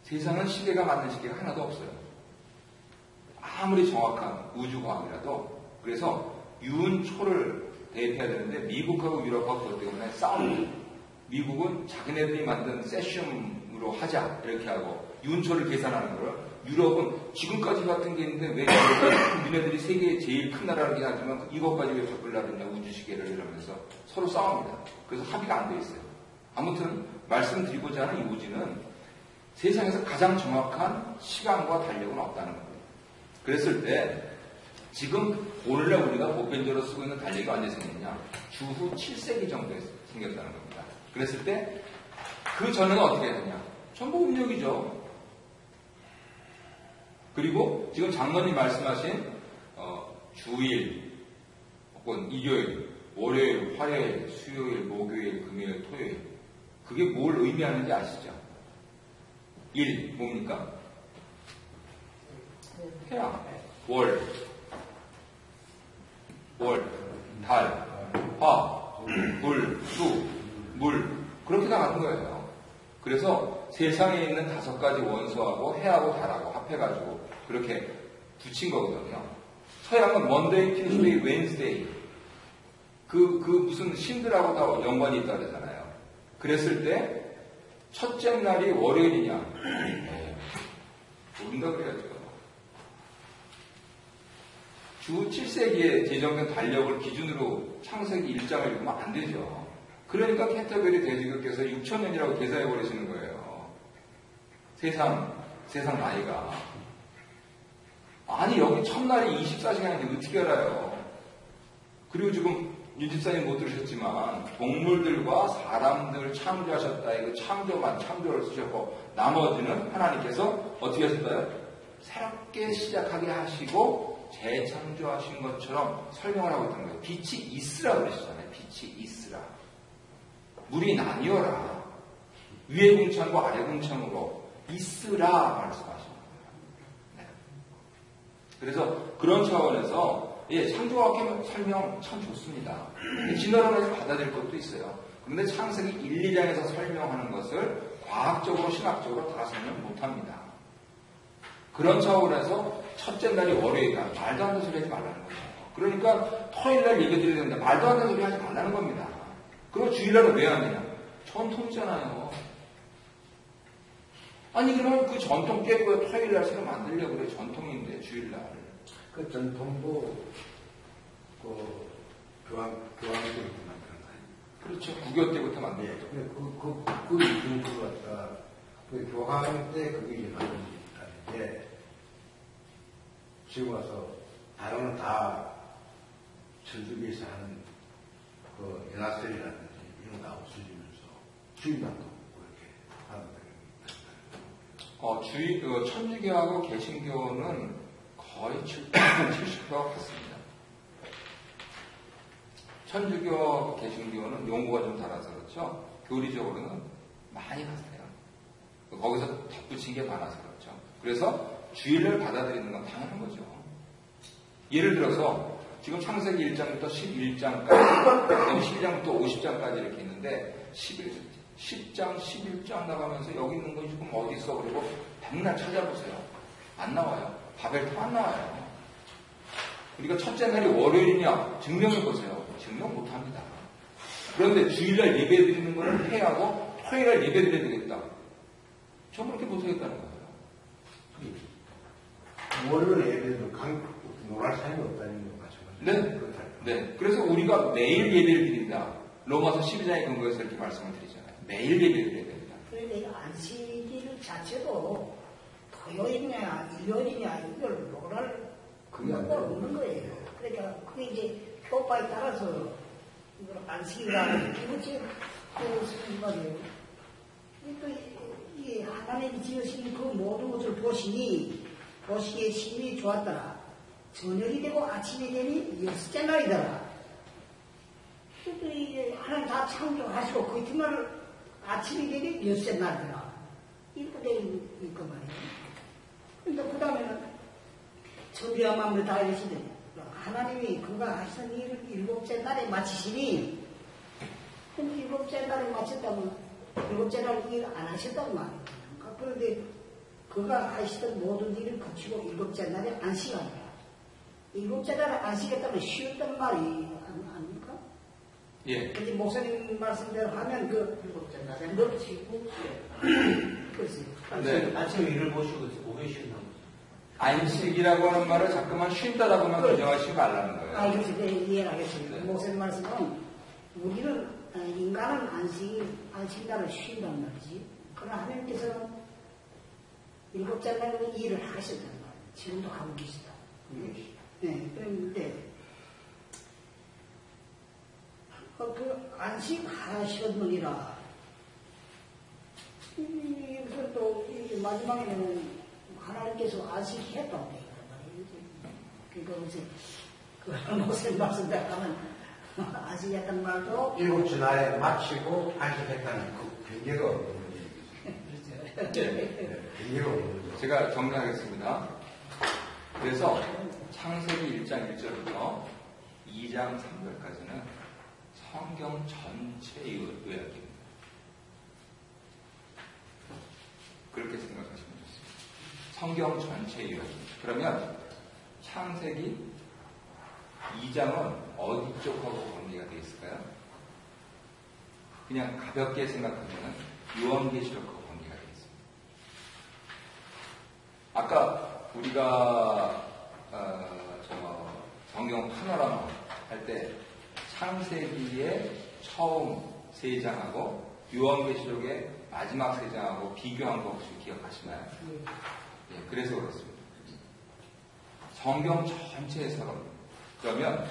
세상은 시계가 맞는 시계가 하나도 없어요. 아무리 정확한 우주과학이라도. 그래서 유은초를 대입해야 되는데 미국하고 유럽하고 그것 때문에 싸웁니다. 미국은 자기네들이 만든 세슘으로 하자 이렇게 하고 유은초를 계산하는 걸, 유럽은 지금까지 같은 게 있는데 왜 니네들이 세계의 제일 큰 나라라긴 하지만 이것까지 왜 바꾸려느냐 우주시계를 이러면서 서로 싸웁니다. 그래서 합의가 안 돼 있어요. 아무튼 말씀드리고자 하는 이 우주는 세상에서 가장 정확한 시간과 달력은 없다는 겁니다. 그랬을 때 지금 오늘날 우리가 보편적으로 쓰고 있는 달력이 언제 생겼냐? 주후 7세기 정도에 생겼다는 겁니다. 그랬을 때 그 전에는 어떻게 했느냐? 전부 음력이죠. 그리고 지금 장로님 말씀하신 주일 혹은 일요일, 월요일, 화요일, 수요일, 목요일, 금요일, 토요일 그게 뭘 의미하는지 아시죠? 일 뭡니까? 태양, 월, 달, 화, 불, 수, 물 그렇게 나가는 거예요. 그래서 세상에 있는 5가지 원소하고 해하고 달하고 합해가지고 그렇게 붙인 거거든요. 서양은 먼데이, 튜스데이, 웬스데이 그 무슨 신들하고 다 연관이 있다 그러잖아요. 그랬을 때 첫째 날이 월요일이냐? 모른다 그래야죠. 주 7세기에 제정된 달력을 기준으로 창세기 1장을 읽으면 안 되죠. 그러니까 캔터베리 대주교께서 6,000년이라고 계산해 버리시는 거예요. 세상 나이가. 아니 여기 첫날이 24시간인데 어떻게 알아요? 그리고 지금 윤집사님 못 들으셨지만 동물들과 사람들 창조하셨다. 이거 창조를 쓰셨고 나머지는 하나님께서 어떻게 하셨어요? 새롭게 시작하게 하시고 재창조하신 것처럼 설명을 하고 있는 거예요. 빛이 있으라 그러시잖아요. 빛이 있으라. 물이 나뉘어라. 위의 궁창과 아래 궁창으로 있으라 말씀하시는 거예요. 네. 그래서 그런 차원에서 창조학의 설명 참 좋습니다. 진화론에서 받아들일 것도 있어요. 그런데 창세기 1, 2장에서 설명하는 것을 과학적으로 신학적으로 다 설명 못합니다. 그런 차원에서 첫째 날이 월요일이다. 말도 안 되는 소리 하지 말라는 거죠. 그러니까 토요일날 얘기 드려야 되는데 말도 안 되는 소리 하지 말라는 겁니다. 그리고 주일날은 왜 하느냐? 전통이잖아요. 아니 그러면 그 전통 깨고 토요일날 새로 만들려고 그래. 전통인데 주일날. 그 전통도 교황 때부터 만드는 거예요. 그렇죠. 국교 때부터 만든 거죠. 그 이름으로 갖다 그 교황 때 그게 이제 만들어지니까 지금 와서 다른 다 천주교에서 하는 그 연합설이라든지 이런 거 다 없어지면서 주일날도 그렇게 하는 거예요. 천주교하고 개신교는 거의 70%가 같습니다. 천주교하고 개신교는 용어가 좀 달라서 그렇죠. 교리적으로는 많이 같아요. 거기서 덧붙인 게 많아서 그렇죠. 그래서 주일을 받아들이는 건 당연한 거죠. 예를 들어서 지금 창세기 1장부터 11장까지, 12장부터 50장까지 이렇게 있는데 10장, 11장 나가면서 여기 있는 거 지금 어디 있어? 그리고 백날 찾아보세요. 안 나와요. 바벨탑 안 나와요. 우리가 첫째 날이 월요일이냐? 증명해보세요. 증명 못합니다. 그런데 주일날 예배드리는 거를 폐하고 토요일날 예배드려야 되겠다. 저 그렇게 못하겠다는 거예요. 월요일 예배도 놀랄 사람이 없다는 거 마찬가지예요. 네. 그래서 우리가 매일 예배를 드린다. 로마서 12장의 근거에서 이렇게 말씀을 드리잖아요. 매일 예배를 드려야 됩니다. 그런데 안식일 자체도 토요일이냐 일요일이냐 이걸 논할 그게 없는 거예요. 그러니까 그게 이제 교파에 따라서 이걸 안식일이라 이거지 그 말이에요. 이 하나님이 지으신 그 모든 것을 보시기에 심히 좋았더라. 저녁이 되고 아침이 되니 여섯째 날이더라. 하나님 다 창조하시고 그 이튿날 아침이 되니 여섯째 날이더라. 이렇게 되어 있고 말이에요. 근데 그 다음에는 천지와 만물을 다 이루시더니 하나님이 그가 하시는 일을 일곱째 날에 마치시니 일곱째 날에 마쳤다면 일곱째 날 일 안 하셨단 말이에요. 그런데 그가 하시던 모든 일을 거치고 일곱째 날에 안식하니라. 일곱째 날에 안식했다면 쉬었단 말이 아닙니까? 예. 근데 목사님 말씀대로 하면 그 일곱째 날에 쉬고 네. 아침에 일을 보시고 목에 쉬는 거죠. 안식이라고 하는 말을 자꾸만 쉰다라고만 규정하시지 말라는 거예요. 알겠습니다. 네, 이해하겠습니다. 네. 목사님 말씀은 우리는 인간은 안식날을 쉰단 말이지. 그러나 하나님께서는 일곱째 날에 일을 하셨단 말이에요. 지금도 하고 계시다. 네, 그런데 그 안식하셨느니라. 여기서 또 마지막에는 하나님께서 안식했다고 되어 있단 말이에요. 그러니까 이제 그 목사님 말씀대로 하면 안식했단 말도 일곱째 날에 마치고 안식했다는 그 경계가 없는 얘기죠. 네. 경계가 없는 거죠. 제가 정리하겠습니다. 그래서 창세기 1장 1절부터 2장 3절까지는 성경 전체의 요약입니다. 그렇게 생각하시면 좋습니다. 성경 전체의 요약입니다. 그러면 창세기 2장은 어디 쪽하고 관계가 되어 있을까요? 그냥 가볍게 생각하면 요한계시록하고 관계가 되어 있습니다. 아까 우리가 성경 파노라마 할 때 창세기의 처음 3장하고 요한계시록의 마지막 3장하고 비교한 거 혹시 기억하시나요? 예, 그래서 그렇습니다. 성경 전체에서 그러면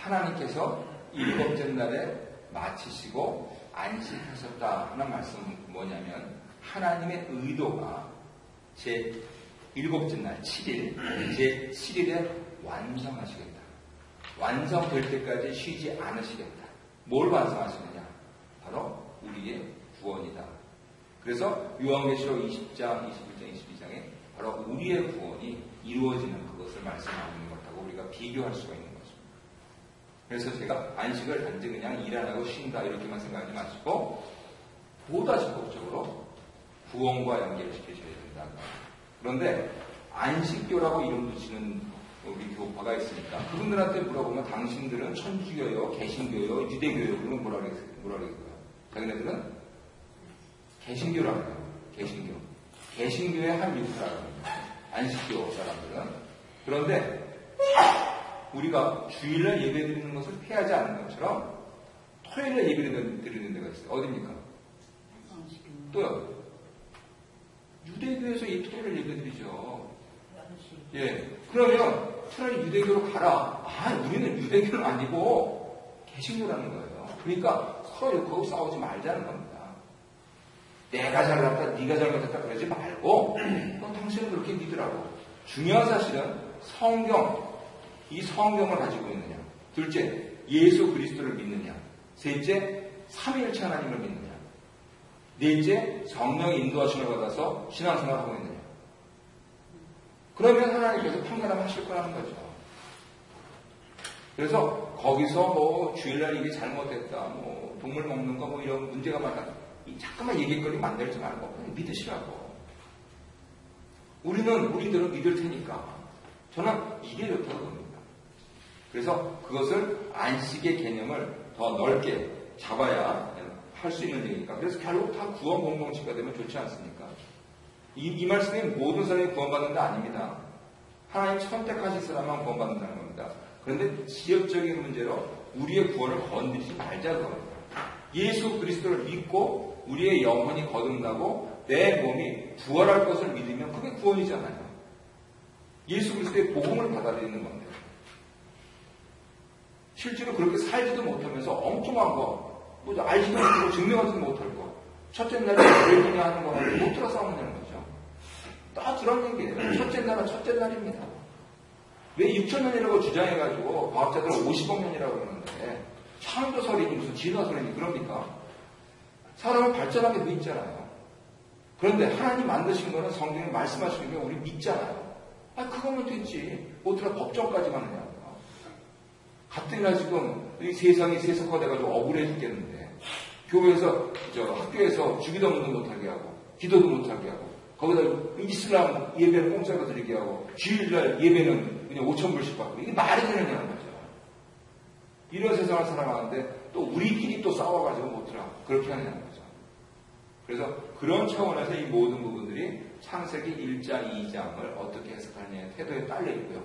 하나님께서 일곱째 날에 마치시고 안식하셨다 하는 말씀은 뭐냐면 하나님의 의도가 제 일곱째 날 7일 제 7일에 완성하시겠다. 완성될 때까지 쉬지 않으시겠다. 뭘 완성하시느냐? 바로 우리의 구원이다. 그래서 요한계시록 20장, 21장, 22장에 바로 우리의 구원이 이루어지는 그것을 말씀하고 있는 것하고 우리가 비교할 수가 있는 거죠. 그래서 제가 안식을 단지 그냥 일 안 하고 쉰다 이렇게만 생각하지 마시고 보다 적극적으로 구원과 연결시켜줘야 된다. 그런데 안식교라고 이름 붙이는 우리 교파가 있으니까 그분들한테 물어보면 당신들은 천주교요, 개신교요, 유대교요 그런 뭐라 그랬어요? 자기네들은 개신교라고 해요. 개신교. 개신교의 한 유파라고 합니다. 안식교 사람들은. 그런데 우리가 주일날 예배드리는 것을 폐하지 않는 것처럼 토요일날 예배드리는 데가 있어요. 어디입니까? 또요. 유대교에서 이 토요일날 예배드리죠. 예. 그러면 차라리 유대교로 가라. 우리는 유대교는 아니고 개신교라는 거예요. 그러니까 서로 욕하고 싸우지 말자는 겁니다. 내가 잘났다, 네가 잘못했다 그러지 말고 당신은 그렇게 믿으라고. 중요한 사실은 성경, 이 성경을 가지고 있느냐. 둘째, 예수 그리스도를 믿느냐. 셋째, 삼위일체 하나님을 믿느냐. 넷째, 성령의 인도하심을 받아서 신앙생활을 하고 있느냐. 그러면 하나님께서 판단을 하실 거라는 거죠. 그래서 거기서 뭐 주일날 이게 잘못됐다, 뭐 동물 먹는 거 뭐 이런 문제가 많아. 잠깐만 얘기거리 만들지 말고 그냥 믿으시라고. 우리들은 믿을 테니까. 저는 이게 좋다고 봅니다. 그래서 그것을 안식의 개념을 더 넓게 잡아야 할 수 있는 얘기니까. 그래서 결국 다 구원 공동체가 되면 좋지 않습니까? 이 말씀이 모든 사람이 구원받는 게 아닙니다. 하나님 선택하신 사람만 구원받는다는 겁니다. 그런데 지역적인 문제로 우리의 구원을 건드리지 말자고 합니다. 예수 그리스도를 믿고 우리의 영혼이 거듭나고 내 몸이 부활할 것을 믿으면 그게 구원이잖아요. 예수 그리스도의 복음을 받아들이는 건데 실제로 그렇게 살지도 못하면서 엉뚱한 거, 뭐 알지도 못하고 증명하지도 못할 거, 첫째 날에 왜 하는 거 못 들어 싸우는 거죠. 다 그런 얘기예요. 첫째 날은 첫째 날입니다. 왜 6,000년이라고 주장해가지고 과학자들은 50억 년이라고 그러는데 창조설이니 무슨 진화설이니 그럽니까? 사람은 발전하게 돼 있잖아요. 그런데 하나님 만드신 거는 성경에 말씀하시는 게 우리 믿잖아요. 그거면 됐지. 어떻게 법정까지 가느냐. 가뜩이나 지금 이 세상이 세속화돼가지고 억울해 죽겠는데 교회에서 학교에서 주기도문도 못하게 하고 기도도 못하게 하고 거기다 이슬람 예배는 공짜로 드리게 하고 주일날 예배는 그냥 5,000불씩 받고 이게 말이 되느냐는 거죠. 이런 세상을 살아가는데 또 우리끼리 또 싸워가지고 못하라 그렇게 하느냐는 거죠. 그래서 그런 차원에서 이 모든 부분들이 창세기 1장, 2장을 어떻게 해석하느냐의 태도에 딸려 있고요.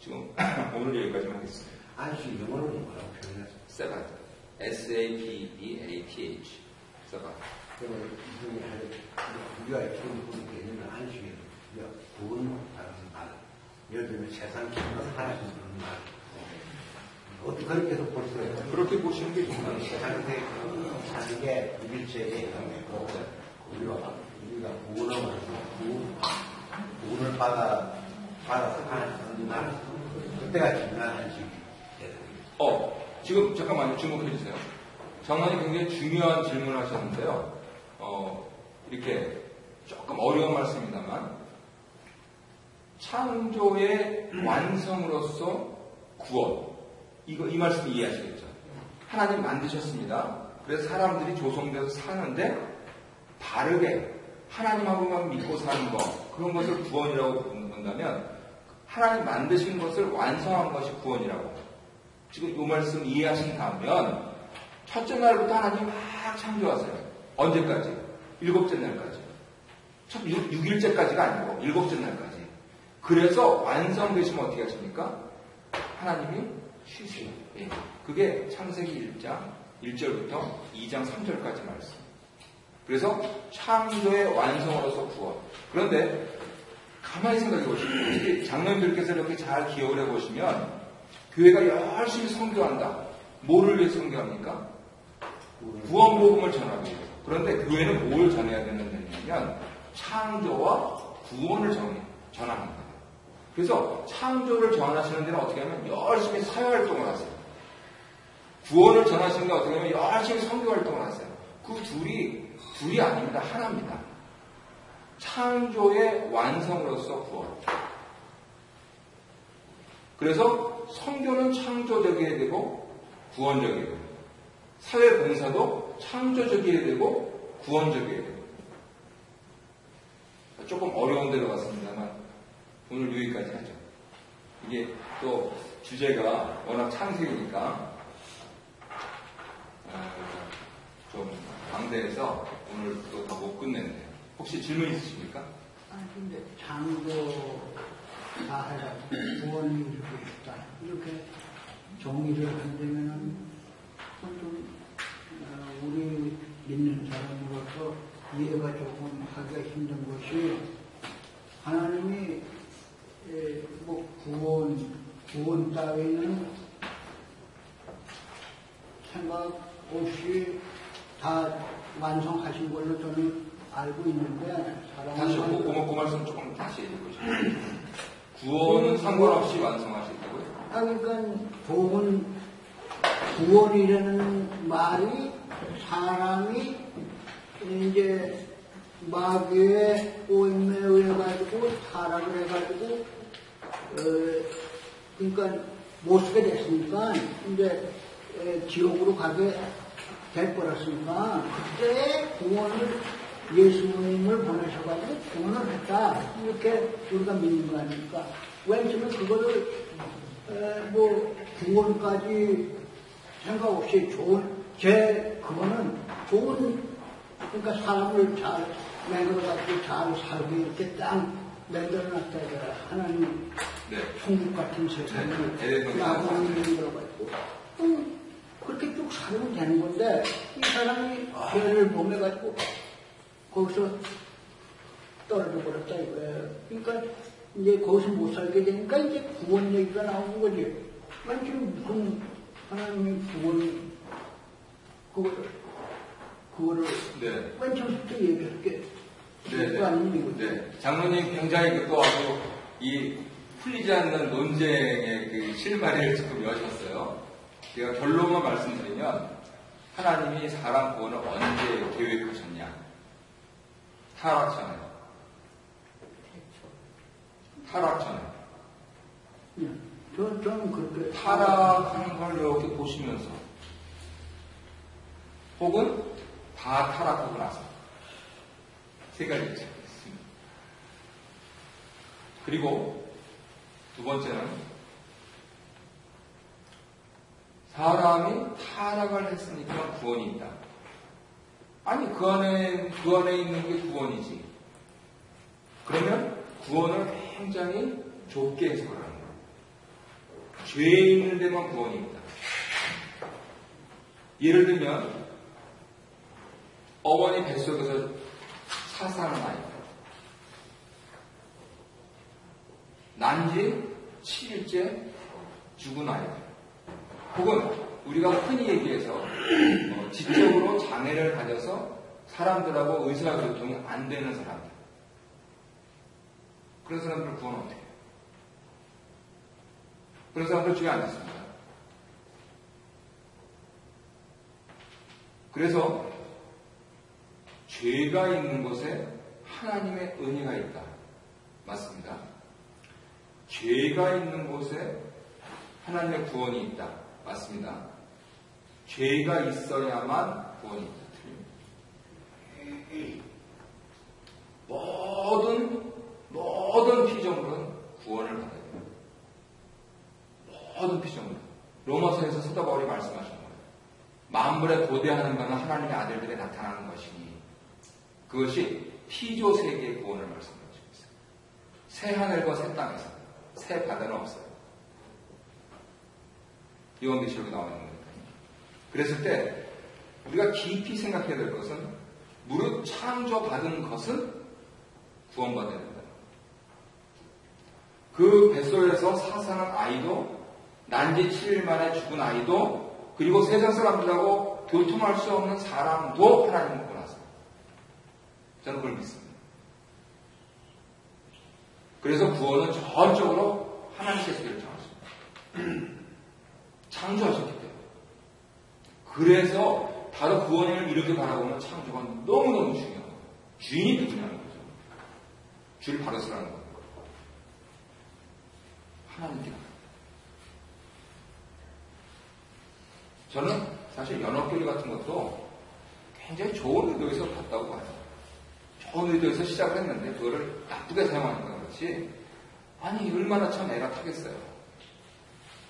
지금 오늘 여기까지만 하겠습니다. 안식 영어로 뭐라고 표현했어요? 세바트. S-A-B-E-A-T-H. 세바트. 그러면 우리가 지금 보는 개념은 안식이 우리가 구원하는 말, 예를 들면 세상 기준을 하나씩 주는 말. 어떻게 그렇게 해서 볼 수가 있어요? 그렇게 보시는 게 좋은 거예요. 세상에 사는 게 일체의 행위고 우리가 구원을 받아서 하나씩 말. 그때가 중요한 안식이. 지금 잠깐만요. 주목해 주세요. 장관이 굉장히 중요한 질문을 하셨는데요. 이렇게 조금 어려운 말씀입니다만 창조의 완성으로서 구원. 이 말씀 이해하시겠죠? 하나님 만드셨습니다. 그래서 사람들이 조성돼서 사는데 바르게 하나님하고만 믿고 사는 것, 그런 것을 구원이라고 본다면 하나님 만드신 것을 완성한 것이 구원이라고. 지금 이 말씀 이해하신다면 첫째 날부터 하나님 막 창조하세요. 언제까지? 7째 날까지. 6일째까지가 아니고 7째 날까지. 그래서 완성되시면 어떻게 하십니까? 하나님이 쉬세요. 예. 그게 창세기 1장 1절부터 2장 3절까지 말씀. 그래서 창조의 완성으로서 구원. 그런데 가만히 생각해 보시면 특히 장로님들께서 이렇게 잘 기억을 해보시면 교회가 열심히 선교한다. 뭐를 위해 선교합니까? 구원복음을 전하기 위해서. 그런데 교회는 뭘 전해야 되느냐면 창조와 구원을 전하는 거예요. 그래서 창조를 전하시는 데는 어떻게 하면 열심히 사회활동을 하세요. 구원을 전하시는 데 어떻게 하면 열심히 선교활동을 하세요. 그 둘이 아닙니다. 하나입니다. 창조의 완성으로서 구원. 그래서 선교는 창조적이어야 되고 구원적이어야 되고 사회봉사도 창조적이어야 되고 구원적이어야 되고 조금 어려운 데로 갔습니다만 오늘 여기까지 하죠. 이게 또 주제가 워낙 창세기니까 좀 방대해서 오늘 또 더 못 끝냈네요. 혹시 질문 있으십니까? 근데 창조 다 해라 구원이 이렇게 있다 이렇게 정의를 한다면은 좀 우리 믿는 사람으로서 이해가 조금 하기가 힘든 것이 하나님이 뭐 구원 따위는 생각 없이 다 완성하신 걸로 저는 알고 있는데 다시 그 말씀 조금 다시 해주시죠. 구원은 상관없이 완성하셨다고요? 그러니까 구원이라는 말이 사람이 이제 마귀의 오임에 의해가지고 타락을 해가지고 그러니까 못 쓰게 됐으니까 이제 지옥으로 가게 될 거랐으니까 그때 구원을 예수님을 보내셔가지고 구원을 했다 이렇게 우리가 믿는 거 아닙니까? 왠지는 그거를 뭐 구원까지 생각 없이 그거는 좋은 그러니까 사람을 잘 만들어가지고 잘 살게 이렇게 딱 만들어놨다 이거야. 하나님 천국 같은 세상을 나고 만들어가지고 그렇게 쭉 살면 되는 건데 이 사람이 죄를 범해가지고 거기서 떨어져 버렸다 이거예요. 그러니까 이제 거기서 못 살게 되니까 이제 구원 얘기가 나오는 거지. 아니 지금 무슨 하나님의 구원 그거를 맨 처음부터 얘기할게. 네. 장로님 굉장히 또 아주 이 풀리지 않는 논쟁의 그 실마리를 지금 여셨어요. 제가 결론만 말씀드리면 하나님이 사람 구원을 언제 계획하셨냐? 타락 전에. 저는 그렇게 타락하는 걸 이렇게 보시면서 혹은 다 타락하고 나서 세 가지 있습니다. 그리고 두 번째는 사람이 타락을 했으니까 구원이 있다. 아니 그 안에 있는 게 구원이지. 그러면 구원을 굉장히 좁게 해석을 하는 거예요. 죄에 있는 데만 구원이 있다. 예를 들면 어머니 뱃속에서 사사는 아이들, 난지 7일째 죽은 아이들, 혹은 우리가 흔히 얘기해서 지적으로 장애를 가져서 사람들하고 의사소통이 안 되는 사람들, 그런 사람들 구원 어떻게 해요? 그런 사람들 주에 안 됐습니다. 그래서 죄가 있는 곳에 하나님의 은혜가 있다. 맞습니다. 죄가 있는 곳에 하나님의 구원이 있다. 맞습니다. 죄가 있어야만 구원이 있다. 틀립니다. 모든 피조물은 구원을 받아야 돼요. 모든 피조물. 로마서에서 사도 바울이 말씀하신 거예요. 만물에 고대하는 바는 하나님의 아들들에 나타나는 것이니 그것이 피조 세계의 구원을 말씀하시고 있어요. 새 하늘과 새 땅에서 새 바다는 없어요. 요한계시록에 나와 있는 거니까요. 그랬을 때 우리가 깊이 생각해야 될 것은 무릇 창조받은 것은 구원받아야 된다. 그 뱃속에서 사사는 아이도 난지 7일 만에 죽은 아이도 그리고 세상 사람들하고 교통할 수 없는 사람도 하나님 먹고 나서 저는 그걸 믿습니다. 그래서 구원은 전적으로 하나님께서 결정하십니다. 창조하셨기 때문에. 그래서 다른 구원을 이렇게 바라보면 창조가 너무너무 중요한 거예요. 주인이 누구냐는 거죠. 주를 바로 쓰라는 거예요. 하나님께. 저는 사실 연합교회 같은 것도 굉장히 좋은 의도에서 봤다고 봐요. 좋은 의도에서 시작을 했는데 그거를 나쁘게 사용하니까 그렇지. 아니 얼마나 참 애가 타겠어요.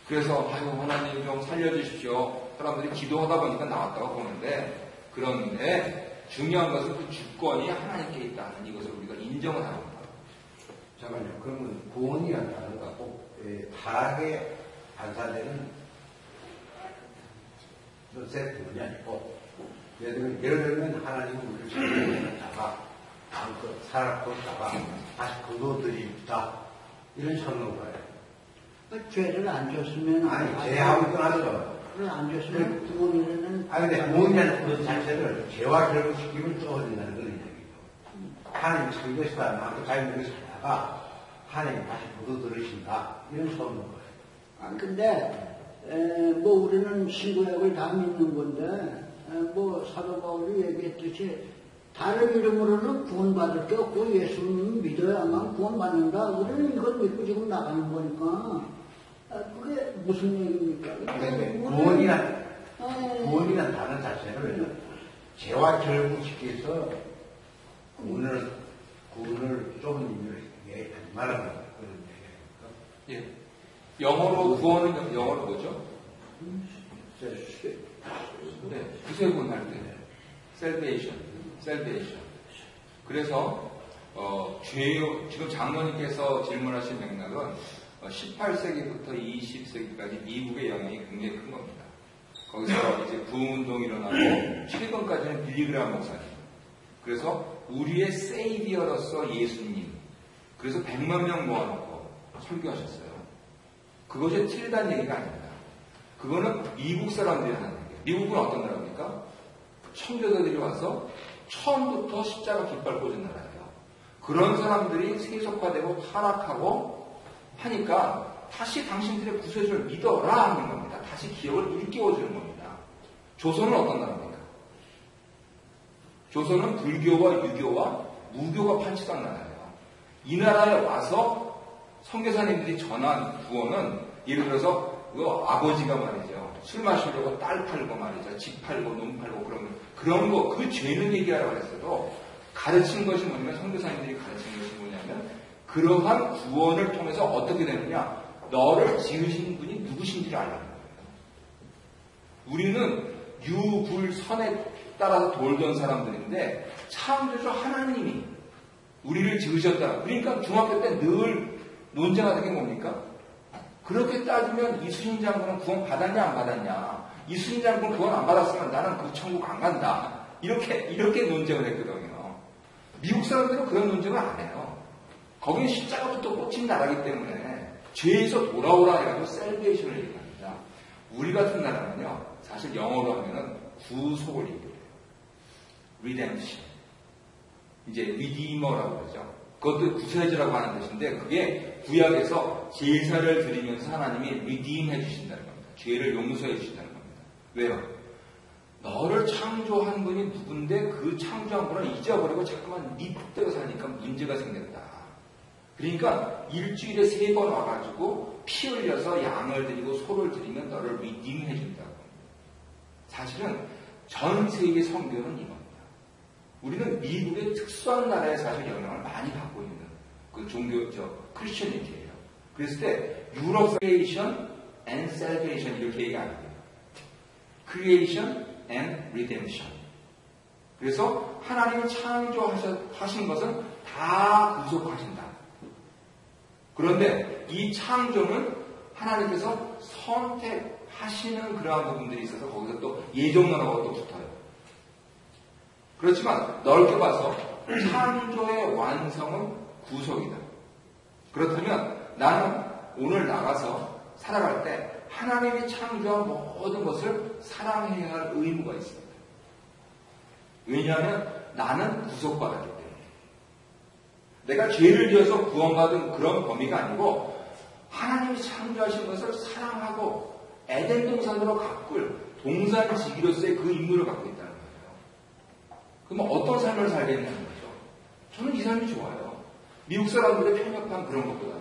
그래서 아유 하나님 좀 살려주십시오. 사람들이 기도하다 보니까 나왔다고 보는데 그런데 중요한 것은 그 주권이 하나님께 있다는 이것을 우리가 인정을 하는 거예요. 잠깐만요. 그러면 구원이라는 단어가 꼭 타락에 반사되는 세트분이 아니고 예를 들면 하나님은 우리를 살려내다가 마음껏 살았다가 다시 거둬들이다 이런 선언을 해요. 죄를 안 줬으면 아니 죄하고 떠나서 죄를 안 줬으면 구원이라는 근데 구원이라는 그 자체를 죄와 결부시키면 떠버린다는 건 얘기죠. 하나님 살것이다 마음껏 자유롭게 살다가 하나님 다시 거둬들이신다 이런 선언을 해요. 근데 뭐 우리는 신구약을 다 믿는 건데 뭐 사도 바울이 얘기했듯이 다른 이름으로는 구원받을 게 없고 예수님 믿어야만 구원받는다. 우리는 이걸 믿고 지금 나가는 거니까 그게 무슨 얘기입니까? 구원이란 단어 자체를 죄와 결부시켜서 구원을 좁은 의미로 얘기하지 말아라. 그런 얘기입니까? 예. 영어로 구원은 영어로 뭐죠? 네, 구세군할 때 salvation. 그래서 지금 장로님께서 질문하신 맥락은 18세기부터 20세기까지 미국의 영향이 굉장히 큰 겁니다. 거기서 이제 부흥운동이 일어나고 최근까지는 빌리그람 목사님. 그래서 우리의 세이비어로서 예수님. 그래서 100만 명 모아놓고 설교하셨어요. 그것이 틀리다는 얘기가 아닙니다. 그거는 미국 사람들이 하는 얘기예요. 미국은 어떤 나라입니까? 청교도들이 와서 처음부터 십자가 깃발 꽂은 나라예요. 그런 사람들이 세속화되고 타락하고 하니까 다시 당신들의 구세주를 믿어라 하는 겁니다. 다시 기억을 일깨워주는 겁니다. 조선은 어떤 나라입니까? 조선은 불교와 유교와 무교가 판치던 나라예요. 이 나라에 와서 선교사님들이 전한 구원은 예를 들어서 그 아버지가 말이죠. 술 마시려고 딸 팔고 말이죠. 집 팔고 눈 팔고 그런 거 그 죄는 얘기하라고 했어도 가르친 것이 뭐냐면 선교사님들이 가르친 것이 뭐냐면 그러한 구원을 통해서 어떻게 되느냐 너를 지으신 분이 누구신지를 알라는 거예요. 우리는 유불선에 따라서 돌던 사람들인데 창조주 하나님이 우리를 지으셨다. 그러니까 중학교 때 늘 논쟁하던 게 뭡니까? 그렇게 따지면 이순신 장군은 구원 받았냐 안 받았냐. 이순신 장군 구원 안 받았으면 나는 그 천국 안 간다. 이렇게 논쟁을 했거든요. 미국 사람들은 그런 논쟁을 안 해요. 거기는 십자가부터 꽂힌 나라기 때문에 죄에서 돌아오라 해가지고 셀베이션을 얘기합니다. 우리 같은 나라는요. 사실 영어로 하면은 구속을 얘기해요. redemption. 이제 redeemer라고 그러죠. 그것도 구세주라고 하는 뜻인데 그게 구약에서 제사를 드리면서 하나님이 redeem 해주신다는 겁니다. 죄를 용서해 주신다는 겁니다. 왜요? 너를 창조한 분이 누군데 그 창조한 분을 잊어버리고 자꾸만 네 뜻대로 사니까 문제가 생겼다. 그러니까 일주일에 3번 와가지고 피 흘려서 양을 드리고 소를 드리면 너를 redeem 해준다고. 사실은 전 세계 선교는 이겁니다. 우리는 미국의 특수한 나라에 사실 영향을 많이 받고 있는 그 크리스천이티예요. 그랬을 때 유럽 creation and salvation 이렇게 얘기 안 해요. creation and redemption. 그래서 하나님이 창조하신 것은 다 구속하신다. 그런데 이 창조는 하나님께서 선택하시는 그러한 부분들이 있어서 거기서 또 예정론하고 또 붙어요. 그렇지만 넓게 봐서 창조의 완성은 구속이다. 그렇다면 나는 오늘 나가서 살아갈 때 하나님이 창조한 모든 것을 사랑해야 할 의무가 있습니다. 왜냐하면 나는 구속받았기 때문에. 내가 죄를 지어서 구원받은 그런 범위가 아니고 하나님이 창조하신 것을 사랑하고 에덴 동산으로 가꿀 동산지기로서의 그 임무를 갖고 있다는 거예요. 그럼 어떤 삶을 살겠냐는 거죠. 저는 이 삶이 좋아요. 미국 사람들의 편협한 그런 것보다도.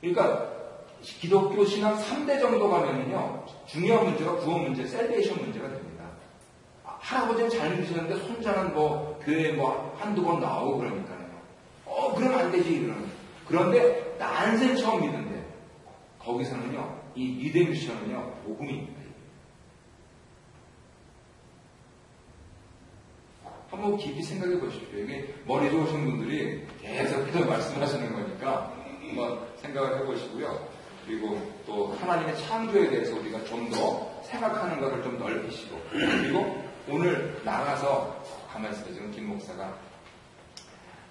그러니까 기독교 신앙 3대 정도 가면은요, 중요한 문제가 구원 문제, 셀베이션 문제가 됩니다. 할아버지는 잘 믿으셨는데 손자는 교회에 한두 번 나오고 그러니까요. 그러면 안 되지, 그러면. 그런데 난생 처음 믿는데, 거기서는요, 이 리뎀션은요, 복음입니다. 한번 깊이 생각해 보십시오. 이게 머리 좋으신 분들이 계속해서 말씀하시는 거니까 한번 생각을 해 보시고요. 그리고 또 하나님의 창조에 대해서 우리가 좀 더 생각하는 것을 좀 넓히시고, 그리고 오늘 나가서 가만히 있어요. 지금 김 목사가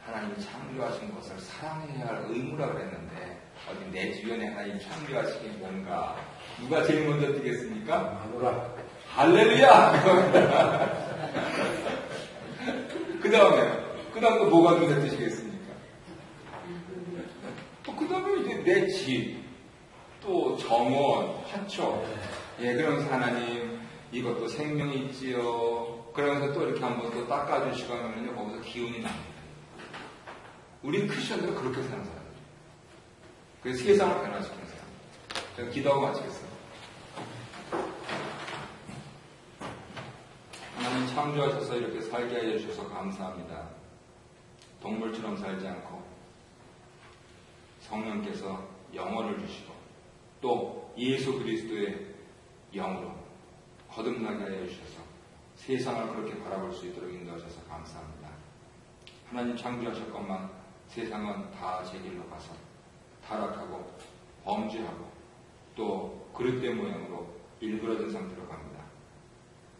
하나님이 창조하신 것을 사랑해야 할 의무라 그랬는데 어디 내 주변에 하나님 창조하신 게 뭔가 누가 제일 먼저 뛰겠습니까? 마누라. 할렐루야! 그 다음 또 뭐가 눈에 뜨시겠습니까? 그 다음에 이제 내 집, 또 정원, 화초. 예, 그러면서 하나님, 이것도 생명이 있지요. 그러면서 또 이렇게 한번 또 닦아주시고 하면요, 거기서 기운이 납니다. 우리 크리스천들은 그렇게 사는 사람들이에요. 그 세상을 변화시키는 사람. 제가 기도하고 마치겠습니다. 하나님 창조하셔서 이렇게 살게 하여 주셔서 감사합니다. 동물처럼 살지 않고 성령께서 영혼을 주시고 또 예수 그리스도의 영으로 거듭나게 하여 주셔서 세상을 그렇게 바라볼 수 있도록 인도하셔서 감사합니다. 하나님 창조하셨건만 세상은 다 제 길로 가서 타락하고 범죄하고 또 그릇된 모양으로 일그러진 상태로 갑니다.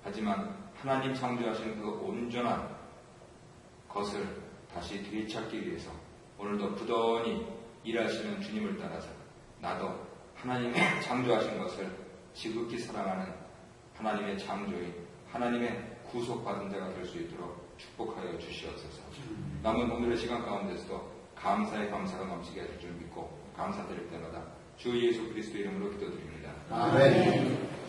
하지만 하나님 창조하신 그 온전한 것을 다시 되찾기 위해서 오늘도 부단히 일하시는 주님을 따라서 나도 하나님이 창조하신 것을 지극히 사랑하는 하나님의 창조인 하나님의 구속받은 자가 될 수 있도록 축복하여 주시옵소서. 남은 오늘의 시간 가운데서도 감사의 감사가 넘치게 하실 줄 믿고 감사드릴 때마다 주 예수 그리스도 이름으로 기도드립니다. 아멘.